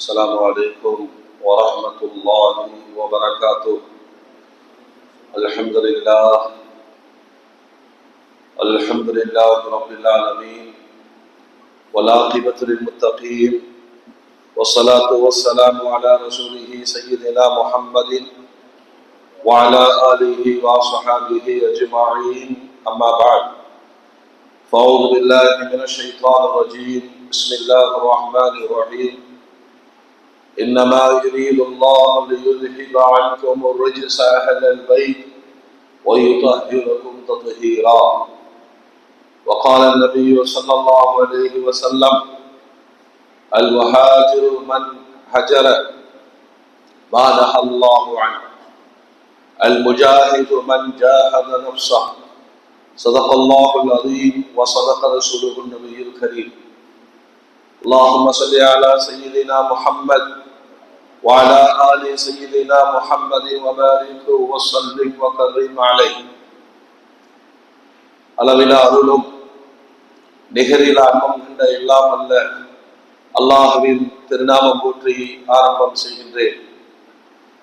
السلام عليكم ورحمة الله وبركاته. الحمد لله رب العالمين والعاقبة للمتقين والصلاة والسلام على رسوله سيدنا محمد وعلى آله وصحبه أجمعين. أما بعد، فأعوذ بالله من الشيطان الرجيم. بسم الله الرحمن الرحيم. إنما يريد الله ليذهب عنكم الرجس أهل البيت ويطهركم تطهيرا. وقال النبي صلى الله عليه وسلم: المهاجر من هجر ما نهى الله عنه، المجاهد من جاهد نفسه. صدق الله العظيم وصدق رسوله النبي الكريم. اللهم صل على سيدنا محمد وعلى آل سيدنا محمد وبارك وسلم وكرم عليه. அளவிலா அருளும் நிகரிலா அன்பும் கொண்ட எல்லாம் அல்ல அல்லாஹ்வின் திருநாமம் போற்றி ஆரம்பம் செய்கின்றேன்.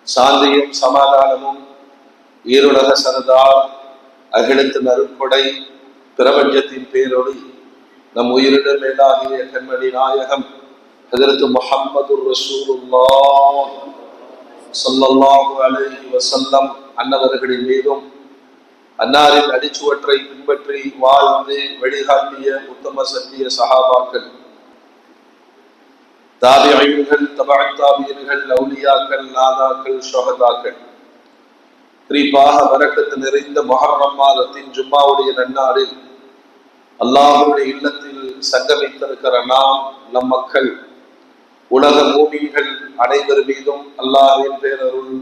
சாந்தியும் சமாதானமும் ஈருலக சரதார் அகிலத்தின் அருட்கொடை பிரபஞ்சத்தின் பேரொளி நம் உயிரிடம் மேலாகிய கண்மணி நாயகம் ஹஜ்ரத் முஹம்மது ரசூலுல்லாஹ் ஸல்லல்லாஹு அலைஹி வஸல்லம் அன்னவர்களின் மீதும் அன்னாரின் அடிச்சுவற்றை பின்பற்றி வாழ்ந்து வழிகாட்டிய உத்தம சத்திய சஹாபாக்கள், தாபிஈன்கள், தபஅத் தாபிஈன்கள், அவுலியாக்கள், நாதாக்கள், ஷுஹதாக்கள், குறிப்பாக பரக்கத்து நிறைந்த முஹர்ரம் மாதத்தின் ஜும்மாவுடைய நன்னாளில் அல்லாஹ்வுடைய இல்லத்தில் சங்கமித்திருக்கிற நாம், நம் மக்கள், உலக மூமின்கள் அனைவர் மீதும் அல்லாஹ்வின் பேரருள்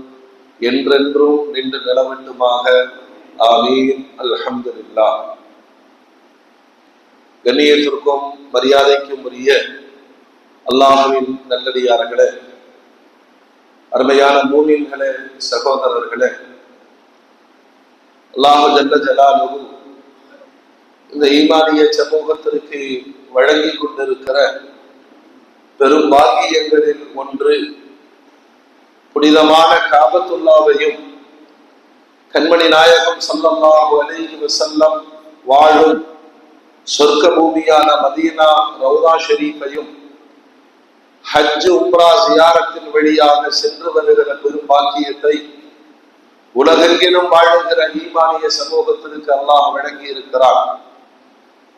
என்றென்றும் நின்று நிலவட்டுமாக. ஆமீன். அல்ஹம்துலில்லாஹ். கண்ணியத்திற்கும் மரியாதைக்கும் உரிய அல்லாஹ்வின் நல்லடியார்களே, அருமையான மூமின்களே, சகோதரர்களே, அல்லாஹ் ஜல்ல ஜலாலுஹு இந்த ஈமானிய சமூகத்திற்கு வழங்கி கொண்டிருக்கிற பெரும் பாக்கியங்களில் ஒன்று புனிதமான காபத்துல்லாவையும் கண்மணி நாயகம் ஸல்லல்லாஹு அலைஹி வஸல்லம் வாழும் சொர்க்க பூமியான மதீனா ரௌதா ஷரீஃபையும் ஹஜ் உம்ரா ஜியாரத்தின் வழியாக சென்று வருகிற பெரும் பாக்கியத்தை உலகெங்கிலும் வாழுகிற ஈமானிய சமூகத்திற்கு அல்லாஹ் வழங்கி இருக்கிறார்.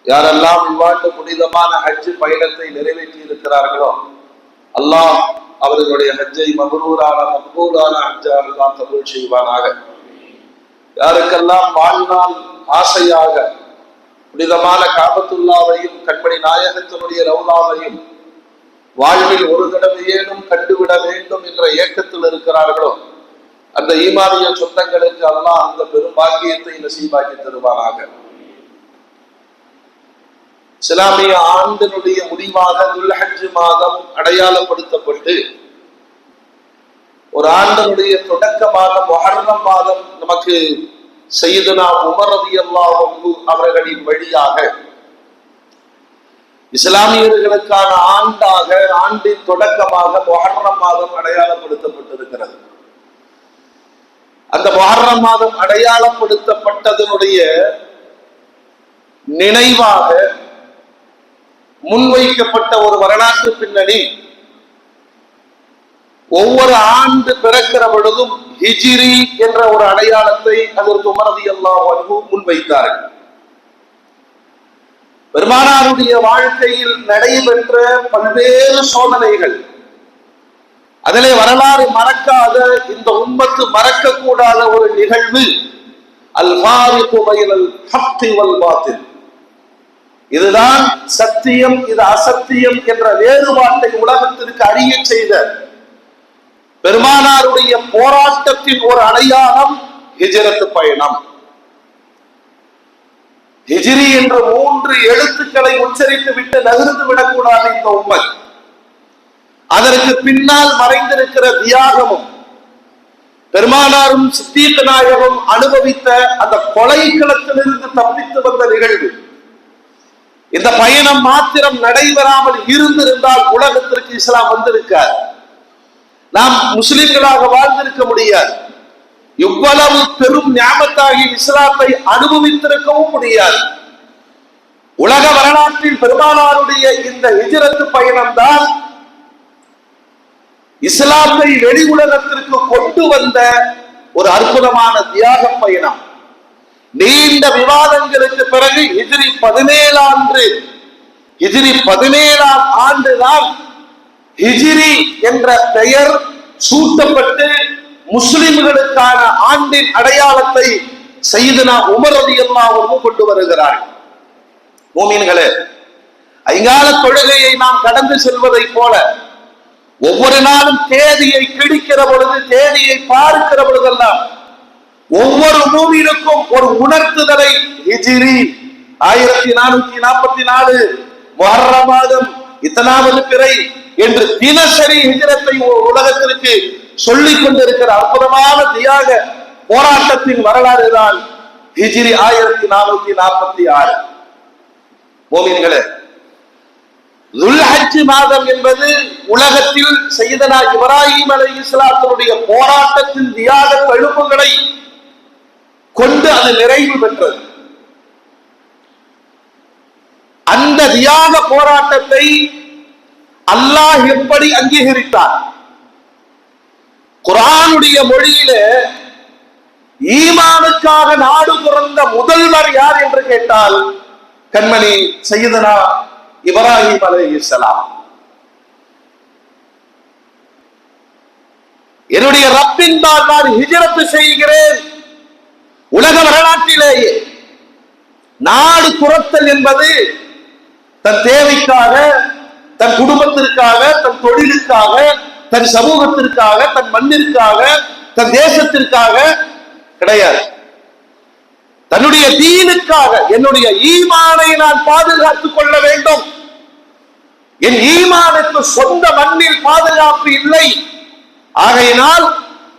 யாரெல்லாம் இவ்வாண்டு புனிதமான ஹஜ் பயணத்தை நிறைவேற்றி இருக்கிறார்களோ அல்லாஹ் அவர்களுடைய ஹஜ்ஜை மக்ரூரான மக்பூலான ஹஜ்ஜாக அல்லாஹ் கபூல் செய்வானாக. யாருக்கெல்லாம் வாழ்நாள் ஆசையாக புனிதமான காபத்துல்லாவையும் கண்மணி நாயகத்தினுடைய ரவுலாவையும் வாழ்வில் ஒரு தடவையேனும் கண்டுவிட வேண்டும் என்ற ஏக்கத்தில் இருக்கிறார்களோ அந்த ஈமானிய சொந்தங்களுக்கு அல்லாஹ் அந்த பெரும் பாக்கியத்தை நசீபாக்கி தருவானாக. இஸ்லாமிய ஆண்டினுடைய முடிவாக துல்ஹஜ் மாதம் அடையாளப்படுத்தப்பட்டு ஒரு ஆண்டினுடைய தொடக்க மாதம் முஹர்ரம் மாதம் நமக்கு சய்யிதுனா உமர் ரலியல்லாஹு அன்ஹு அவர்களின் வழியாக இஸ்லாமியர்களுக்கான ஆண்டாக, ஆண்டின் தொடக்கமாக முஹர்ரம் மாதம் அடையாளப்படுத்தப்பட்டிருக்கிறது. அந்த முஹர்ரம் மாதம் அடையாளப்படுத்தப்பட்டதனுடைய நினைவாக முன்வைக்கப்பட்ட ஒரு வரலாற்று பின்னணி, ஒவ்வொரு ஆண்டு பிறக்கிற பொழுதும் ஹிஜ்ரி என்ற ஒரு அடையாளத்தை ஹஜ்ரத் உமர் ரலியல்லாஹு அன்ஹு முன்வைத்தார்கள். பெருமானாருடைய வாழ்க்கையில் நடைபெற்ற பல்வேறு சோதனைகள், அதிலே வரலாறு மறக்காத, இந்த உம்மத்து மறக்கக்கூடாத ஒரு நிகழ்வு அல் ஃபாரிகு பைனல் ஹக்கி வல் பாத்தில். இதுதான் சத்தியம், இது அசத்தியம் என்ற வேறுபாட்டை உலகத்திற்கு அறிய செய்த பெருமானாருடைய போராட்டத்தின் ஒரு அடையாளம் ஹிஜ்ரத் பயணம். ஹிஜ்ரி என்ற 3 எழுத்துக்களை உச்சரித்து விட்டு நகர்ந்து விடக்கூடாது இந்த உம்மத். அதற்கு பின்னால் மறைந்திருக்கிற தியாகமும் பெருமானாரும் சித்தீக் நாயகம் அனுபவித்த அந்த கொலைக்களத்திலிருந்து தப்பித்து வந்த நிகழ்வு. இந்த பயணம் மாத்திரம் நடைபெறாமல் இருந்திருந்தால் உலகத்திற்கு இஸ்லாம் வந்திருக்கார். நாம் முஸ்லிம்களாக வாழ்ந்திருக்க முடியாது. இவ்வளவு பெரும் ஞாபகத்தாகி இஸ்லாத்தை அனுபவித்திருக்கவும் முடியாது. உலக வரலாற்றில் பெருமானாருடைய இந்த ஹிஜ்ரத் பயணம்தான் இஸ்லாத்தை வெளி உலகத்திற்கு கொண்டு வந்த ஒரு அற்புதமான தியாக பயணம். நீண்ட விவாதங்களுக்கு பிறகு ஹிஜ்ரி 17ஆம் ஆண்டுதான் ஹிஜ்ரி என்ற பெயர் சூட்டப்பட்டு முஸ்லிம்களுக்கான ஆண்டின் அடையாளத்தை சையதுனா உமர் ரலியல்லாஹு அன்ஹு கொண்டு வருகிறார். மூமின்களே, ஐங்கால தொழுகையை நாம் கடந்து செல்வதை போல ஒவ்வொரு நாளும் தேதியை கிழிக்கிற பொழுது, தேதியை பார்க்கிற பொழுதெல்லாம் ஒவ்வொரு மூமினுக்கும் ஒரு உணர்த்துதலை ஹிஜ்ரி 1444 முஹர்ரம் மாதம் இத்தனாவது பிறை என்று தினசரி ஹிஜ்ரத்தை உலகத்திற்கு சொல்லிக் கொண்டிருக்கிற அற்புதமான தியாக போராட்டத்தின் வரலாறு தான் ஹிஜ்ரி 1446. மூமின்களே, துல்ஹஜ் மாதம் என்பது உலகத்தில் சையதனா இப்ராஹிம் அலைஹிஸ்ஸலாத்துடைய போராட்டத்தின் தியாக எழுப்புகளை கொண்டு அது நிறைவு பெற்றது. அந்த தியாக போராட்டத்தை அல்லாஹ் எப்படி அங்கீகரித்தார்? குர்ஆனுடைய மொழியில ஈமானுக்காக நாடு துறந்த முதல்வர் யார் என்று கேட்டால் கண்மணி சையதனா இப்ராஹிம் அலைஹிஸ்ஸலாம். என்னுடைய ரப்பின் தான் நான் ஹிஜ்ரத் செய்கிறேன். உலக வரலாற்றிலேயே நாடு துறத்தல் என்பது தன் தேவைக்காக, தன் குடும்பத்திற்காக, தன் தொழிலுக்காக, தன் சமூகத்திற்காக, தன் மண்ணிற்காக, தன் தேசத்திற்காக கிடையாது. தன்னுடைய தீனுக்காக, என்னுடைய ஈமானை நான் பாதுகாத்துக் கொள்ள வேண்டும். என் ஈமானுக்கு சொந்த மண்ணில் பாதுகாப்பு இல்லை, ஆகையினால்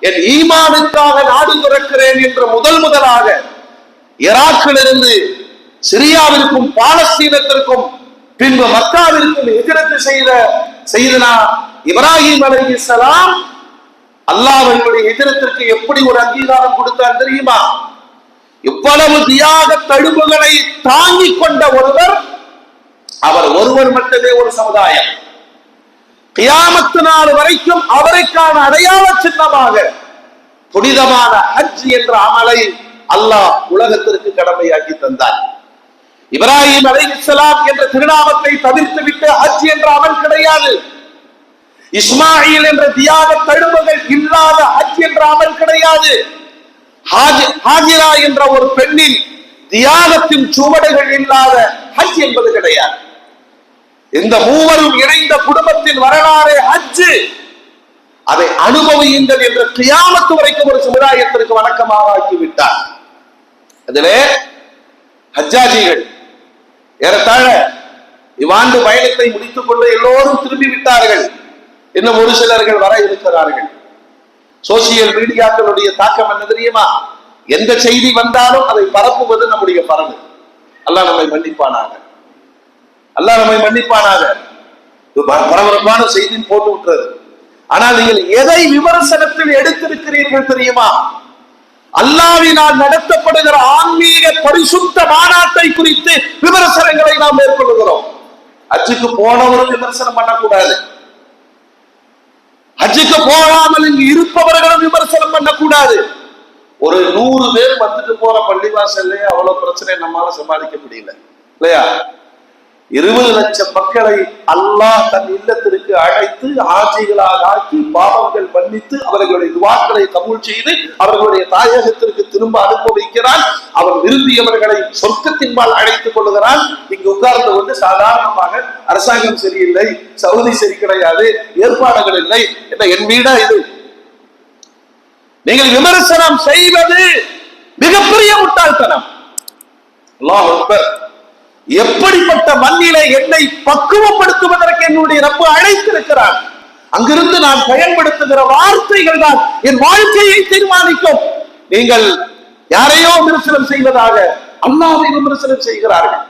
என் ஈமானுக்காக நாடு துறக்கிறேன் என்று முதலாக ஈராக்கிலிருந்து சிரியாவிற்கும் பாலஸ்தீனத்திற்கும் பின்பு மக்காவிற்கும் ஹிஜ்ரத் செய்த சையதுனா இப்ராஹிம் அலைஹிஸ்ஸலாம் அல்லாஹ்வுடைய ஹிஜ்ரத்திற்கு எப்படி ஒரு அங்கீகாரம் கொடுத்தார் தெரியுமா? இவ்வளவு தியாக தழும்புகளை தாங்கிக் கொண்ட ஒருவர், அவர் ஒருவர் மட்டுமே ஒரு சமுதாயம். கியாமத்து நாள் வரைக்கும் அவருக்கான அடையாள சின்னமாக புனிதமான ஹஜ் என்ற அமலை அல்லாஹ் உலகத்திற்கு கடமையாக்கி தந்தார். இப்ராஹிம் அலைஹிஸ்ஸலாம் என்ற திருநாமத்தை தவிர்த்து விட்டு ஹஜ் என்ற அமல் கிடையாது. இஸ்மாயில் என்ற தியாக தழும்புகள் இல்லாத ஹஜ் என்ற அமல் கிடையாது. ஹாஜிரா என்ற ஒரு பெண்ணின் தியாகத்தின் சுவடுகள் இல்லாத ஹஜ் என்பது கிடையாது. இந்த மூவரும் இணைந்த குடும்பத்தின் வரலாறு ஹஜ். அதை அனுபவியுங்கள் என்று கியாமத்து வரைக்கும் ஒரு சமுதாயத்திற்கு வணக்கமாக ஆக்கிவிட்டார். அதிலே ஹஜ்ஜாஜிகள் ஏறத்தாழ இவ்வாண்டு பயணத்தை முடித்துக் கொண்டு எல்லோரும் திரும்பி விட்டார்கள். இன்னும் ஒரு சிலர்கள் வர இருக்கிறார்கள். சோசியல் மீடியாக்களுடைய தாக்கம் என்ன தெரியுமா? எந்த செய்தி வந்தாலும் அதை பரப்புவது நம்முடைய பரவு. அல்லாஹ் நம்மை மன்னிப்பானாக, அல்லாஹ் நம்மை மன்னிப்பானாக. பரபரப்பான செய்தி போட்டு விட்டுறது. ஆனால் நீங்கள் எதை விமர்சனத்தில் எடுத்திருக்கிறீர்கள் தெரியுமா? அல்லாஹ்வினால் நடத்தப்படுகிற ஆன்மீக பரிசுத்த மாநாட்டை குறித்து விமர்சனங்களை நாம் மேற்கொள்கிறோம். ஹஜ்ஜுக்கு போனவரும் விமர்சனம் பண்ணக்கூடாது, ஹஜ்ஜுக்கு போகாமல் இங்கு இருப்பவர்களும் விமர்சனம் பண்ணக்கூடாது. ஒரு 100 பேர் வந்துட்டு போற பள்ளிவாசல்ல அவ்வளவு பிரச்சனை நம்மால சமாளிக்க முடியல இல்லையா? 20 லட்சம் மக்களை அல்லாஹ் தன் இல்லத்திற்கு அழைத்து ஆட்சிகளாக ஆக்கி பாவங்கள் மன்னித்து அவர்களுடைய துவாக்களை கபூல் செய்து அவர்களுடைய தாயகத்திற்கு திரும்ப அனுப்ப வைக்கிறான். அவன் விரும்பியவர்களை சொர்க்கத்தின்பால் அழைத்துக் கொள்ளுகிறான். இங்கு உட்கார்ந்து கொண்டு சாதாரணமாக அரசாங்கம் சரியில்லை, சவுதி சரி கிடையாது, ஏற்பாடுகள் இல்லை, என் வீடா இது? நீங்கள் விமர்சனம் செய்வது மிகப்பெரிய முட்டாள்தனம். அல்லாஹ் அக்பர். எப்படிப்பட்ட மண்ணிலே என்னை பக்குவப்படுத்துவதற்கு என்னுடைய ரப்பு அழைத்திருக்கிறார். அங்கிருந்து நான் பயன்படுத்துகிற வார்த்தைகள் தான் என் வாழ்க்கையை தீர்மானிக்கும். நீங்கள் யாரையோ விமர்சனம் செய்வதாக அல்லாஹ்வை விமர்சனம் செய்கிறார்கள்,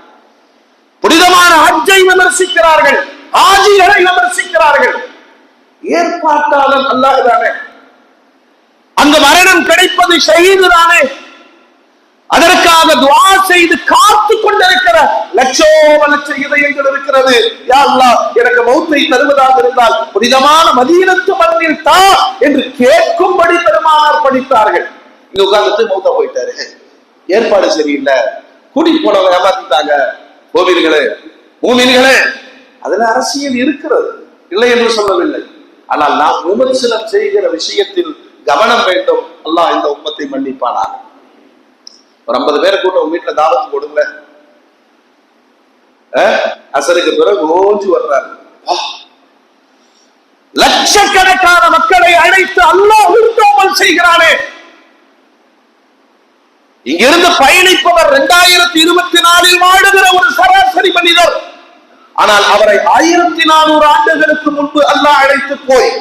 புனிதமான ஹஜ்ஜை விமர்சிக்கிறார்கள், ஆஜிகளை விமர்சிக்கிறார்கள். ஏற்பாட்டாளன் அல்லாஹ் தானே. அந்த மரணம் கிடைப்பது ஷஹீது தானே. அதற்காக துஆ செய்து காத்து கொண்டிருக்கிற லட்சோப லட்ச இதயங்கள் இருக்கிறது. யா அல்லாஹ், எனக்கு மௌத்தை தருவதாக இருந்தால் புனிதமான மதீனத்து மண்ணில் தா என்று கேட்கும்படி பெருமானார் படித்தார்கள். இங்க உட்கார்ந்துட்டு மௌத்தா போயிட்டாரு, ஏற்பாடு சரியில்லை, கூடி போனவங்க ஏமாத்திட்டாங்க. மூமின்களே, அதுல அரசியல் இருக்கிறது, இல்லை என்று சொல்லவில்லை. ஆனால் நாம் விமர்சனம் செய்கிற விஷயத்தில் கவனம் வேண்டும். அல்லாஹ் இந்த உம்மத்தை மன்னிப்பானார். ஒரு 50 பேரை கூட்ட உங்க வீட்டுல தாவத்து கொடுங்க. அசருக்கு பிறகு ஓஞ்சி வர்றாரு. லட்சக்கணக்கான மக்களை அழைத்து அல்லாஹ் விரும்பாமல் செய்கிறானே. இங்கிருந்து பயணிப்பவர் 2024 வாழுகிற ஒரு சராசரி மனிதர். ஆனால் அவரை 1400 ஆண்டுகளுக்கு முன்பு அல்லாஹ் அழைத்து போய்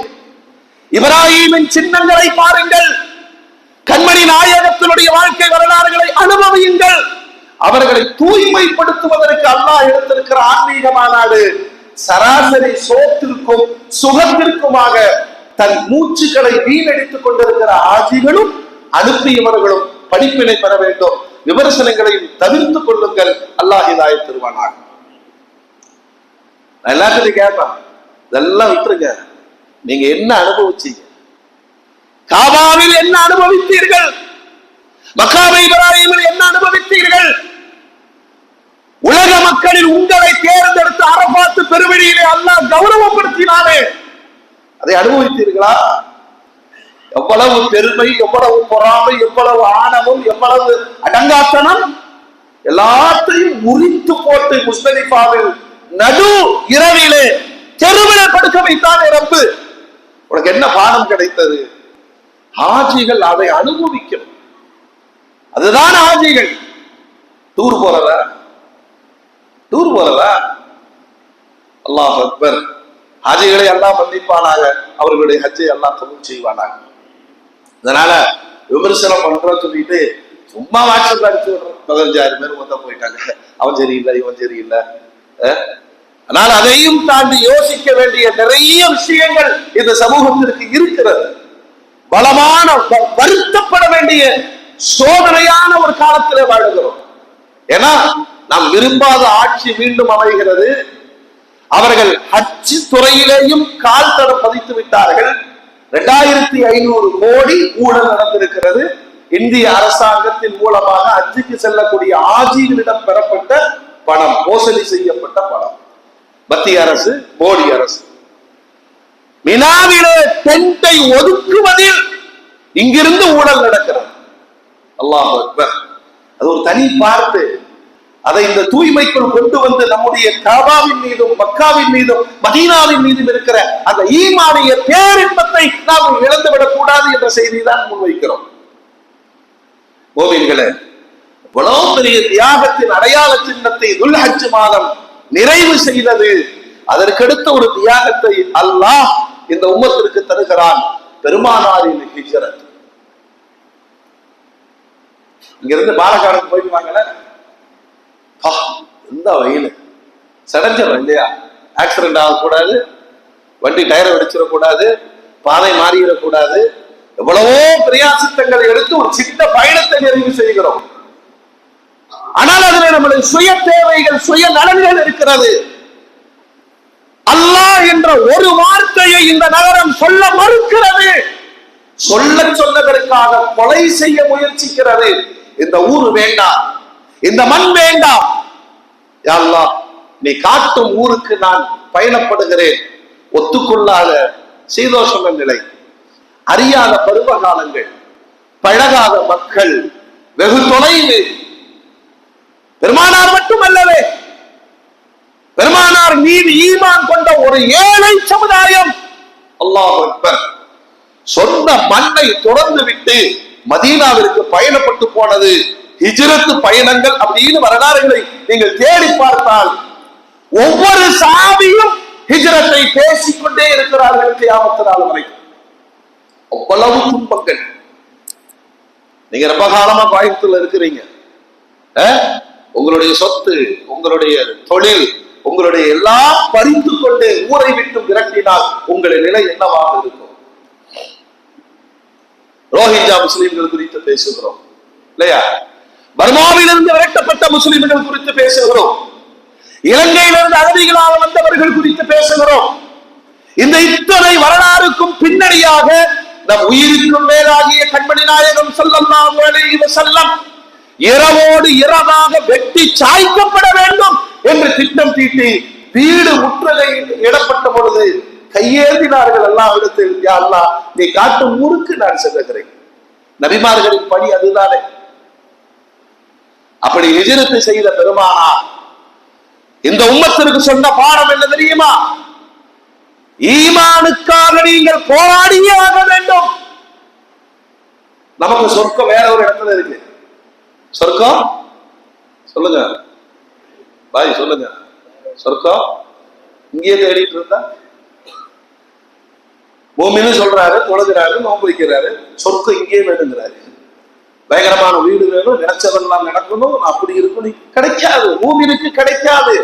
இப்ராஹீமின் சின்னங்களை பாருங்கள், கண்மணி நாயகத்தினுடைய வாழ்க்கை வரலாறுகளை அனுபவியுங்கள். அவர்களை தூய்மைப்படுத்துவதற்கு அல்லாஹ் எடுத்திருக்கிற ஆன்மீக மாநாடு சராசரி சோத்திற்கும் சுகத்திற்குமாக தன் மூச்சுக்களை வீணடித்துக் கொண்டிருக்கிற ஆஜிகளும் அனுப்பியவர்களும் படிப்பினை பெற வேண்டும். விமர்சனங்களை தவிர்த்துக் கொள்ளுங்கள். அல்லாஹ் ஹிதாயத் தருவானாக. நான் எல்லாத்தையும் கேட்பேன், இதெல்லாம் விட்டுருங்க. நீங்க என்ன அனுபவிச்சீங்க? காபாவில் என்ன அனுபவித்தீர்கள்? மக்காமை இப்ராஹீமில் என்ன அனுபவித்தீர்கள்? உலக மக்களில் உங்களை தேர்ந்தெடுத்து அரபாத்து பெருவெளியிலே அல்லாஹ் கௌரவப்படுத்தினாரே, அதை அனுபவித்தீர்களா? எவ்வளவு பெருமை, எவ்வளவு பொறாமை, எவ்வளவு ஆணவம், எவ்வளவு அடங்காத்தனம், எல்லாத்தையும் முறித்து போட்டு முஸ்தலிஃபாவில் நடு இரவிலே தெருவிலே படுக்க வைத்தானே ரப்பு. உனக்கு என்ன பாடம் கிடைத்தது? ஆஜிகள் அதை அனுபவிக்கும். அதுதான் ஆஜிகள். டூர் போறதா? அல்லாஹ் அக்பர். ஆஜிகளை அல்லாஹ் மன்னிப்பானாக, அவர்களுடைய ஹஜ்ஜை அல்லாஹ் கபூல் செய்வானாக. அதனால விமர்சனம் பண்றோம் சொல்லிட்டு சும்மா வாட்ஸ்அப்ல அடிச்சு 15,000 பேர் மொத்தம் போயிட்டாங்க. அவன் சரியில்லை, இவன் சரியில்லை. ஆனால் அதையும் தாண்டி யோசிக்க வேண்டிய நிறைய விஷயங்கள் இந்த சமூகத்திற்கு இருக்கிறது. பலமான வருத்தப்பட வேண்டிய சோதனையான ஒரு காலத்திலே வாழுகிறோம். ஏன்னா நாம் விரும்பாத ஆட்சி மீண்டும் அமைகிறது. அவர்கள் ஹஜ் துறையிலேயும் கால் தடம் பதித்து விட்டார்கள். 2500 கோடி ஊழல் நடந்திருக்கிறது. இந்திய அரசாங்கத்தின் மூலமாக ஹஜ்ஜுக்கு செல்லக்கூடிய ஆஜிகளிடம் பெறப்பட்ட பணம், மோசடி செய்யப்பட்ட பணம். மத்திய அரசு, மோடி அரசு மினாவிலே டென்ட்டை ஒதுக்குவதில் இங்கிருந்து ஊழல் நடக்கிறது. அல்லாஹ் அக்பர். அது ஒரு தனி பார்த்து. அதை இந்த தூய்மைக்குள் கொண்டு வந்து நம்முடைய காபாவின் மீதும் மக்காவின் மீதும் மதீனாவின் மீதும் இருக்கிற அந்த ஈமானிய பேரின்பத்தை நாம் இழந்துவிடக் கூடாது என்ற செய்தியை தான் முன்வைக்கிறோம். மோமின்களே, இவ்வளவு பெரிய தியாகத்தின் அடையாள சின்னத்தை துல்ஹஜ் மாதம் நிறைவு செய்தது. அதற்கடுத்த ஒரு தியாகத்தை அல்லாஹ் இந்த உம்மத்திற்கு தருகிறான். பெருமானாரின் ஹிஜ்ரத். இங்கிருந்து பாலக்காடுக்கு போயிட்டு வாங்கல, எந்த வயல் சடஞ்சிடும் இல்லையா? ஆக்சிடென்ட் ஆகக்கூடாது, வண்டி டயரை வெடிச்சிடக்கூடாது, பாதை மாறிடக்கூடாது. எவ்வளவோ பிரயாசித்தங்களை எடுத்து ஒரு சின்ன பயணத்தை நிறைவு செய்கிறோம். ஆனால் அதில் நம்முடைய சுய தேவைகள், சுய நலன்கள் இருக்கிறது. அல்லாஹ் என்ற ஒரு வார்த்தையை இந்த நகரம் சொல்ல மறுக்கிறது. சொன்னதற்காக கொலை செய்ய முயற்சிக்கிறது. இந்த ஊர் வேண்டாம், இந்த மண் வேண்டாம். யா அல்லாஹ், நீ காட்டும் ஊருக்கு நான் பயணப்படுகிறேன். ஒத்துக்கொள்ளாத சீதோஷண நிலை, அறியாத பருவ காலங்கள், பழகாத மக்கள், வெகு தொலைவு. பெருமானார் மட்டுமல்லவே, பெருமானார் மீது ஈமான் கொண்ட ஒரு ஏழை சமுதாயம். அல்லாஹ் அக்பர். சொந்த மண்ணை தொடர்ந்து விட்டு மதீனாவிற்கு பயணப்பட்டு போனது ஹிஜ்ரத் பயணங்கள் அப்படின்னு வரலாறுகளை நீங்கள் தேடி பார்த்தால் ஒவ்வொரு சாபியும் ஹிஜ்ரத்தை பேசிக்கொண்டே இருக்கிறார்கள் கியாமத் நாள் வரை. அவ்வளவு துன்பங்கள். நீங்க ரொம்ப காலமா கோயம்புத்தூர்ல இருக்கிறீங்க. உங்களுடைய சொத்து, உங்களுடைய தொழில், உங்களுடைய எல்லாம் பறித்து கொண்டு ஊரை விட்டு விரட்டினால் உங்கள் உங்களுடைய நிலை என்னவாக இருக்கும்? ரோஹிஞ்சா முஸ்லிம்கள் குறித்து பேசுகிறோம் இல்லையா? பர்மாவிலிருந்து விரட்டப்பட்ட முஸ்லிம்கள் குறித்து பேசுகிறோம். இலங்கையிலிருந்து அகதிகளாக வந்தவர்கள் குறித்து பேசுகிறோம். இந்த இத்தனை வரலாறுக்கும் பின்னணியாக நம் உயிருக்கும் மேலாகிய கண்மணி நாயகம் ஸல்லல்லாஹு அலைஹி வஸல்லம் இரவோடு இரவாக வெட்டி சாய்க்கப்பட வேண்டும் என்று திட்டம் தீட்டி வீடு முற்றுகை இடப்பட்ட பொழுது கையேந்தினார்கள் அல்லாஹ்விடத்தில், யா அல்லாஹ், நீ காட்டும் ஊருக்கு நான் செல்லுகிறேன். நபிமார்களின் பணி அதுதானே. அப்படி ஹிஜ்ரத் செய்த பெருமானார் இந்த உம்மத்திற்கு சொன்ன பாடம் என்ன தெரியுமா? ஈமானுக்காக நீங்கள் போராடியே ஆக வேண்டும். நமக்கு சொர்க்கம் வேற ஒரு இடத்துல இருக்கு. சொர்க்கம் சொல்லுங்க பாய், சொல்லுங்க. சொர்க்கம் இங்கே தேடிட்டு இருந்தா பூமின்னு சொல்றாரு, தொழுகிறாரு, நோன்பு வைக்கிறாரு. சொர்க்கம் இங்கே வேணுங்கிறாரு. பயங்கரமான வீடு வேணும், நினைச்சதெல்லாம் நடக்கணும், அப்படி இருக்கணும். கிடைக்காது, பூமிக்கு கிடைக்காது.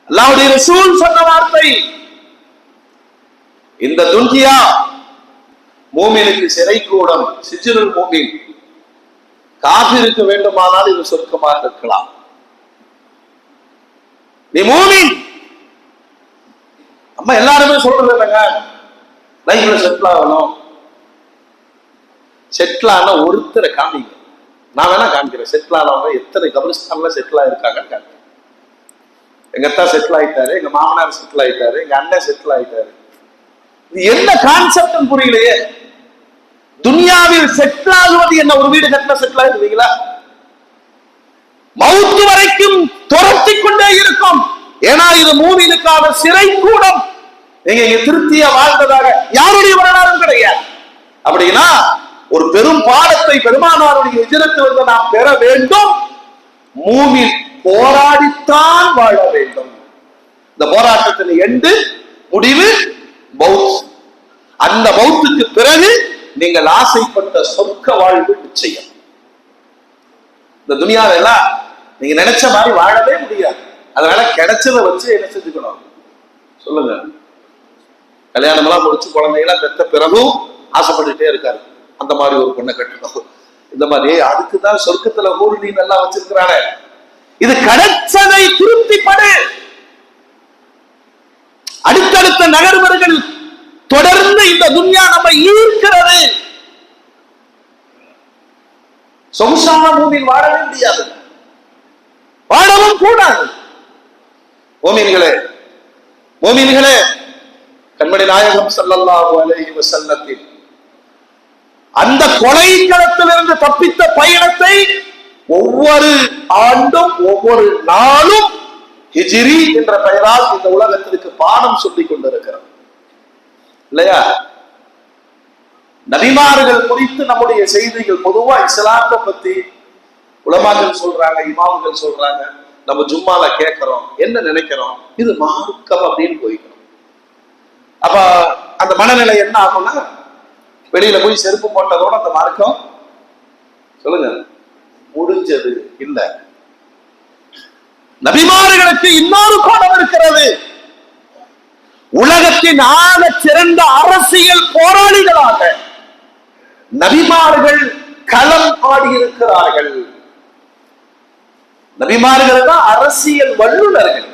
அல்லாஹ்வுடைய ரசூல் சொன்ன வார்த்தை, இந்த துன்யா மூமினுக்கு சிறை கூடம், சிஜ்னுல் மூமின். காஃபிருக்கு வேண்டுமானால் இது சொர்க்கமாக இருக்கலாம். நீ மூமின். அம்மா எல்லாருமே சொல்றது இல்லைங்க, லைஃப்ல செட்டில் ஆகணும். செட்டில் ஆன ஒருத்தரை காமிங்க. நான் வேணா காமிக்கிறேன். செட்டில் ஆனவங்க எத்தனை கபிரிஸ்தான்ல செட்டில் ஆயிருக்காங்கன்னு காமிக்கிறேன். எங்க அத்தா செட்டில் ஆயிட்டாரு, எங்க மாமனார் செட்டில் ஆயிட்டாரு, எங்க அண்ணன் செட்டில் ஆயிட்டாரு. இது என்ன கான்செப்ட் புரியலையே. துனியாவில் செட்டில் ஆகுவது என்ன? ஒரு வீடு கட்டின செட்டில் ஆயிருவீங்களா? மவுத்து வரைக்கும் துரத்தி கொண்டே இருக்கும். ஏன்னா இது மூமினுக்கான சிறை கூடம். நீங்க இங்க திருப்தியா வாழ்ந்ததாக யாருடைய வரலாறும் கிடையாது. அப்படின்னா ஒரு பெரும் பாடத்தை பெருமானாருடைய ஹிஜ்ரத்திலிருந்து நாம் பெற வேண்டும். மூமின் போராடித்தான் வாழ வேண்டும். இந்த போராட்டத்தின் எண்டு, முடிவு மௌத். அந்த மௌத்துக்கு பிறகு நீங்கள் ஆசைப்பட்ட சொர்க்க வாழ்வு நிச்சயம். இந்த துனியால எல்லாம் நீங்க நினைச்ச மாதிரி வாழவே முடியாது. அதனால கிடைச்சதை வச்சு என்ன செஞ்சுக்கணும் சொல்லுங்க. கல்யாணம் எல்லாம் முடிச்சு குழந்தைகளாம் பெற்ற பிறகும் ஆசைப்பட்டுட்டே இருக்காரு, அந்த மாதிரி ஒரு பொண்ணை கட்டணும், இந்த மாதிரி. அதுக்குதான் சொர்க்கத்துல ஊருடி நல்லா வச்சிருக்கிறாங்க. இது கிடைச்சதை திருப்திப்படு. அடுத்தடுத்த நகர்வுகள் தொடர்ந்து இந்த துன்யா நம்ம ஈர்க்கிறது. சொகுசான பூமியில் வாழவே முடியாது, வாழவும் கூடாது. மோமின்களே, கண்மணி நாயகம் ஸல்லல்லாஹு அலைஹி வஸல்லத்தின் அந்த கொலைக்களத்திலிருந்து தப்பித்த பயணத்தை ஒவ்வொரு ஆண்டும் ஒவ்வொரு நாளும் ஹிஜ்ரி என்ற பெயரால் இந்த உலகத்திற்கு பாடம் சொல்லிக் கொண்டிருக்கிறோம் இல்லையா? நபிமார்கள் குறித்து நம்முடைய செய்திகள் பொதுவா இஸ்லாத்தை பத்தி உலமாக்கள் சொல்றாங்க, இமாம்கள் சொல்றாங்க, நம்ம ஜும்மால கேட்கிறோம், என்ன நினைக்கிறோம், இது மார்க்கம் அப்படின்னு போய்க்கிறோம். அப்ப அந்த மனநிலை என்ன ஆகும்னா, வெளியில போய் செருப்பு போட்டதோட அந்த மார்க்கம் சொல்லுங்க முடிஞ்சது இல்ல. நபிமார்களுக்கு இன்னொரு கோணம் இருக்கிறது. உலகத்தின் ஆக சிறந்த அரசியல் போராளிகளாக நபிமார்கள் களம் ஆடியிருக்கிறார்கள். நபிமார்கள் தான் அரசியல் வல்லுநர்கள்.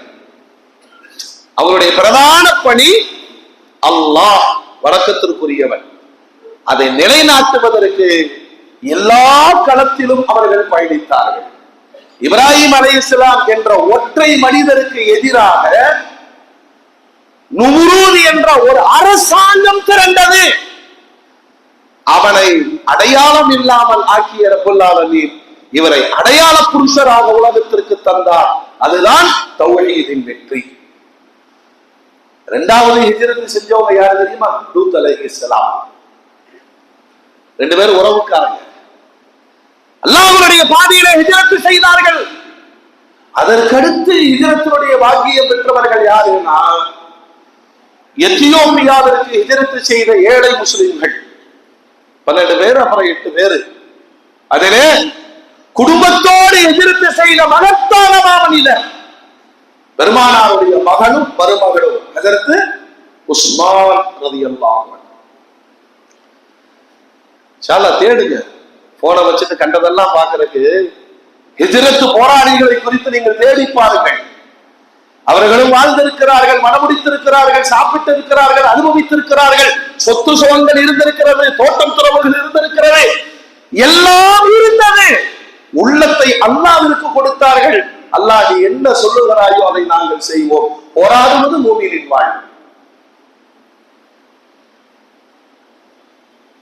அவருடைய பிரதான பணி அல்லாஹ் வணக்கத்திற்குரியவன். அதை நிலைநாட்டுவதற்கு எல்லா களத்திலும் அவர்கள் பயணித்தார்கள். இப்ராஹிம் அலைஹிஸ்ஸலாம் என்ற ஒற்றை மனிதருக்கு எதிராக நும்ரூத் என்ற ஒரு அரசாங்கம் திரண்டது. அவனை அடையாளம் இல்லாமல் ஆக்கிய ரப்புல் ஆலமீன் இவரை அடையாள புருஷராக உலகத்திற்கு தந்தார். அதுதான் தௌஹீதின் வெற்றி. இரண்டாவது ஹிஜ்ரத் செஞ்சவங்க யாரு தெரியுமா? லூத் அலைஹிஸ்ஸலாம். ரெண்டு பேரும் உறவுக்காரங்க. அல்லாஹ்வுடைய பாதையிலே ஹிஜ்ரத் செய்தார்கள். அதற்கடுத்து ஹிஜ்ரத்தினுடைய பாக்கியம் பெற்றவர்கள் யாருன்னா, எத்தியோப்பியாவிற்கு ஹிஜ்ரத் செய்த ஏழை முஸ்லிம்கள் 12 பேர், அப்புறம் 8 பேர். அதிலே குடும்பத்தோடு ஹிஜ்ரத் செய்த மகத்தான மாமனிதர் பெருமானாருடைய மகனும் மருமகளும் ஹஜரத் உஸ்மான் ரலியல்லாஹு அன்ஹு. தேடுங்க, போனை வச்சுட்டு கண்டதெல்லாம் பார்க்கறதுக்கு ஹிஜ்ரத் போராளிகளை குறித்து நீங்கள் தேடி பாருங்கள். அவர்களும் வாழ்ந்திருக்கிறார்கள், மனமுடித்திருக்கிறார்கள், சாப்பிட்டு இருக்கிறார்கள், அனுபவித்திருக்கிறார்கள், சொத்து சுகங்கள் இருந்திருக்கிறது, தோட்டம் துறவுகள் இருந்திருக்கிறது, எல்லாம் இருந்தது. உள்ளத்தை அல்லாஹ்விற்கு கொடுத்தார்கள். அல்லாஹ் நீ என்ன சொல்லுகிறாயோ அதை நாங்கள் செய்வோம். போராடுவது மூமினின் வாழ்வு.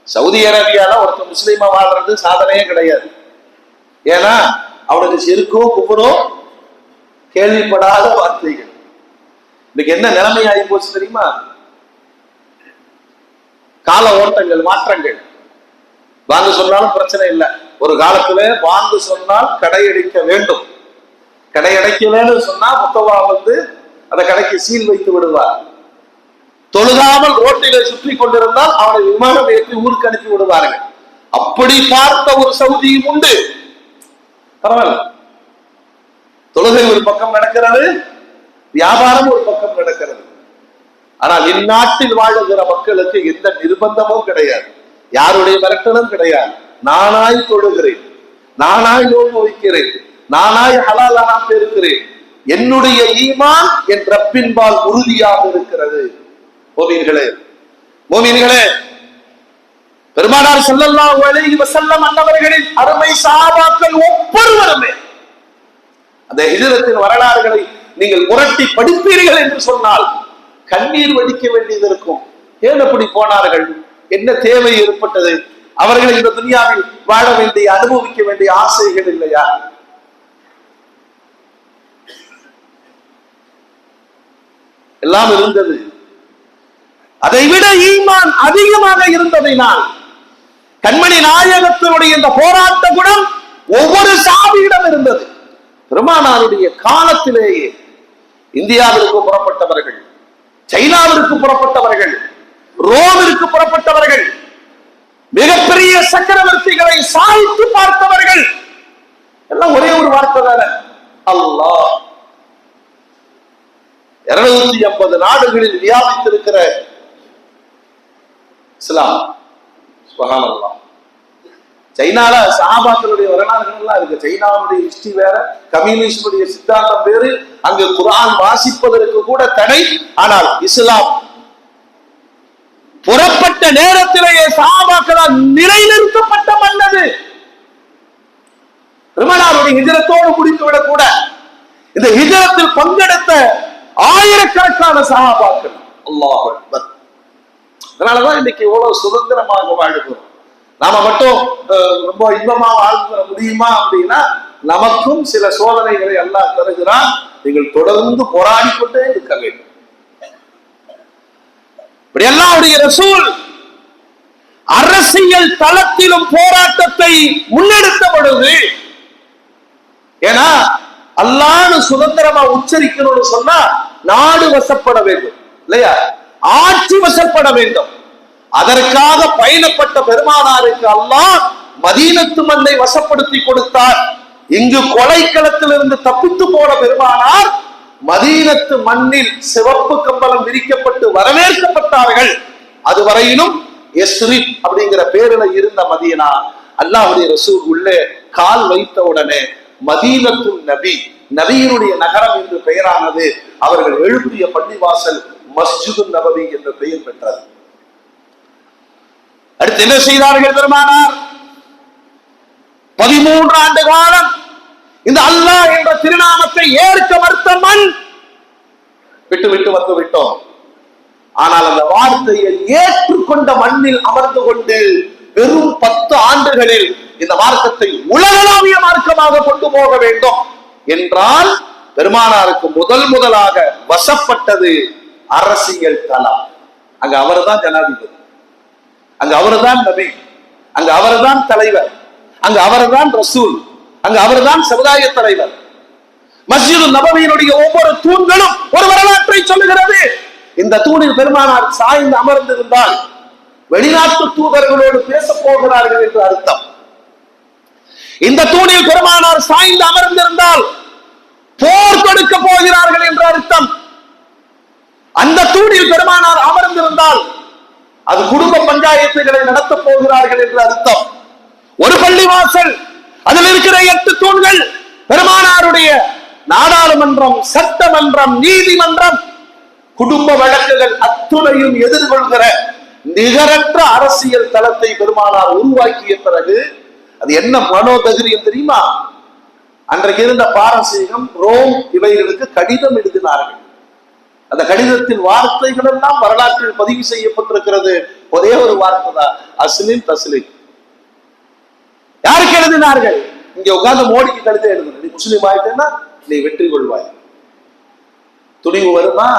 சவுதி அரேபியால ஒருத்தர் முஸ்லீமா வாழ்றது சாதனையே கிடையாது. ஏன்னா அவனுக்கு சிறுக்கும் குபுரும் கேள்விப்படாத வார்த்தைகள். இன்னைக்கு என்ன நிலைமை ஆகி போச்சு தெரியுமா? கால ஓட்டங்கள், மாற்றங்கள். வாங்க சொன்னாலும் பிரச்சனை இல்லை. ஒரு காலத்துல வாங்க சொன்னால் கடையடிக்க வேண்டும், கடையடைக்கலன்னு சொன்னா முத்தவா வந்து அந்த கடைக்கு சீல் வைத்து விடுவார். தொழுகாமல் ரோட்டில சுற்றி கொண்டிருந்தால் அவனை விமானம் ஏற்றி ஊருக்கு அனுப்பி விடுவார்கள். அப்படி பார்த்த ஒரு சவுதியும் உண்டு. பரவாயில்ல, தொழுகை ஒரு பக்கம் நடக்கிறது, வியாபாரம் ஒரு பக்கம் நடக்கிறது. ஆனால் இந்நாட்டில் வாழுகிற மக்களுக்கு எந்த நிர்பந்தமும் கிடையாது, யாருடைய மிரட்டலும் கிடையாது. நானாய் தொழுகிறேன், நானாய் நோன்பு வைக்கிறேன், நானாய் ஹலாலான பெறுகிறேன். என்னுடைய ஈமான் என் ரப்பின்பால் உறுதியாக இருக்கிறது. மோமின்களே, பெருமானார் ஸல்லல்லாஹு அலைஹி வஸல்லம் அன்னவர்களின் அருமை சஹாபாக்கள் ஒவ்வொருவருமே அந்த ஹிஜ்ரத்தின் வரலாறுகளை நீங்கள் புரட்டி படிப்பீர்கள் என்று சொன்னால் கண்ணீர் வடிக்க வேண்டியது இருக்கும். ஏன் அப்படி போனார்கள்? என்ன தேவை ஏற்பட்டது? அவர்கள் இந்த துனியாவில் வாழ வேண்டிய, அனுபவிக்க வேண்டிய ஆசைகள் இல்லையா? எல்லாம் இருந்தது. அதைவிட ஈமான் அதிகமாக இருந்ததினால் கண்மணி நாயகத்தினுடைய இந்த போராட்ட குணம் ஒவ்வொரு சாபியிடம் இருந்தது. பெருமானாருடைய காலத்திலேயே இந்தியாவிற்கு புறப்பட்டவர்கள், சைனாவிற்கு புறப்பட்டவர்கள், ரோமிற்கு புறப்பட்டவர்கள், மிகப்பெரிய சக்கரவர்த்திகளை சாய்த்து பார்த்தவர்கள், எல்லாம் ஒரே ஒரு வார்த்தை தானே, அல்லாஹ். 250 நாடுகளில் வியாபித்திருக்கிற இஸ்லாம், சுப்ஹானல்லாஹ். சைனால சஹாபாக்களுடைய வரலாறுகள் எல்லாம் இருக்கு. சைனாவுடைய ஹிஸ்டரி வேற, கம்யூனிஸ்டுடைய சித்தாந்தம் வேறு, அங்கு குர்ஆன் வாசிப்பதற்கு கூட தடை. ஆனால் இஸ்லாம் புறப்பட்ட நேரத்திலேயே சஹாபாக்களால் நிலைநிறுத்தப்பட்ட மன்னது. பெருமானாருடைய ஹிஜ்ரத்தோடு முடித்துவிடக் கூட இந்த ஹிஜ்ரத்தில் பங்கெடுத்த ஆயிரக்கணக்கான சஹாபாக்கள். அல்லாஹ் அக்பர். அதனாலதான் இன்னைக்கு எவ்வளவு சுதந்திரமாக வாழ்கிறோம். நாம மட்டும் ரொம்ப இன்பமா வாழ்ந்துட முடியுமா அப்படின்னா நமக்கும் சில சோதனைகளை அல்லாஹ் தருகிறான். நீங்கள் தொடர்ந்து போராடிக்கொண்டே இருக்க வேண்டும். இப்படி அல்லாஹ்வுடைய ரசூல் அரசியல் தளத்திலும் போராட்டத்தை முன்னெடுத்த பொழுது, ஏன்னா அல்லாஹ்னு சுதந்திரமா உச்சரிக்கணும்னு சொன்னா நாடு வசப்பட வேண்டும் இல்லையா, ஆட்சி வசப்பட வேண்டும். அதற்காக பயணப்பட்ட பெருமானாருக்கு அல்லாஹ் மதீனத்து மண்ணை வசப்படுத்தி கொடுத்தார். இங்கு கொலைக்களத்திலிருந்து தப்பித்து போன பெருமானார் மதீனத்து மண்ணில் சிவப்பு கம்பளம் விரிக்கப்பட்டு வரவேற்கப்பட்டார்கள். அதுவரையிலும் யஸ்ரிப் அப்படிங்கிற பேரில இருந்த மதீனா, அல்லாஹ்வுடைய ரசூல் உள்ளே கால் வைத்த உடனே மதீனத்து நபி, நபியினுடைய நகரம் என்று பெயரானது. அவர்கள் எழுப்பிய பள்ளிவாசல் மஸ்ஜிது நபவி என்ற பெயர் பெற்றது. அடுத்து என்ன செய்தார்கள் பெருமானார்? 13 ஆண்டு காலம் இந்த அல்லாஹ் என்ற திருநாமத்தை ஏற்க மறுத்த மண் விட்டு விட்டு வந்து விட்டோம். ஆனால் அந்த வார்த்தையை ஏற்றுக்கொண்ட மண்ணில் அமர்ந்து கொண்டு வெறும் 10 ஆண்டுகளில் இந்த மார்க்கத்தை உலகளாவிய மார்க்கமாக கொண்டு போக வேண்டும் என்றால் பெருமானாருக்கு முதலாக வசப்பட்டது அரசியல் தளம். அங்க அவர்தான் ஜனாதிபதி, அங்க அவர்தான் நபி, அங்க அவர்தான் தலைவர், அங்க அவர்தான் ரசூல், அங்க அவர்தான் சமுதாய தலைவர். மஸ்ஜிது நபவியினுடைய ஒவ்வொரு தூண்களும் ஒரு வரலாற்றை சொல்லுகிறது. இந்த தூணில் பெருமானார் சாய்ந்து அமர்ந்திருந்தால் வெளிநாட்டு தூதர்களோடு பேச போகிறார்கள் என்று அர்த்தம். இந்த தூணில் பெருமானார் சாய்ந்து அமர்ந்திருந்தால் போர் தொடுக்க போகிற போகிறார்கள் என்ற அர்த்தம். அந்த தூணில் பெருமானார் அமர்ந்திருந்தால் அது குடும்ப பஞ்சாயத்துகளை நடத்தப் போகிறார்கள் என்று அர்த்தம். ஒரு பள்ளிவாசல், அதில் இருக்கிற 8 தூண்கள் பெருமானாருடைய நாடாளுமன்றம், சட்டமன்றம், நீதிமன்றம், குடும்ப வழக்குகள் அத்துணையும் எதிர்கொள்கிற நிகரற்ற அரசியல் தளத்தை பெருமானார் உருவாக்கிய பிறகு அது என்ன மனோதகிரியம் தெரியுமா? அன்றைக்கு இருந்த பாரசீகம், ரோம் இவைகளுக்கு கடிதம் எழுதினார்கள். அந்த கடிதத்தின் வார்த்தைகள் எல்லாம் வரலாற்றில் பதிவு செய்யப்பட்டிருக்கிறது. ஒரே ஒரு வார்த்தை தான், அஸ்லிம் தஸ்லிம். யாருக்கு எழுதினார்கள்? இங்க உட்கார்ந்து மோடிக்கு கடிதம் எழுதுன, நீ முஸ்லீம் ஆயிட்டேன்னா நீ வெற்றி கொள்வாய். துணிவு வருமா?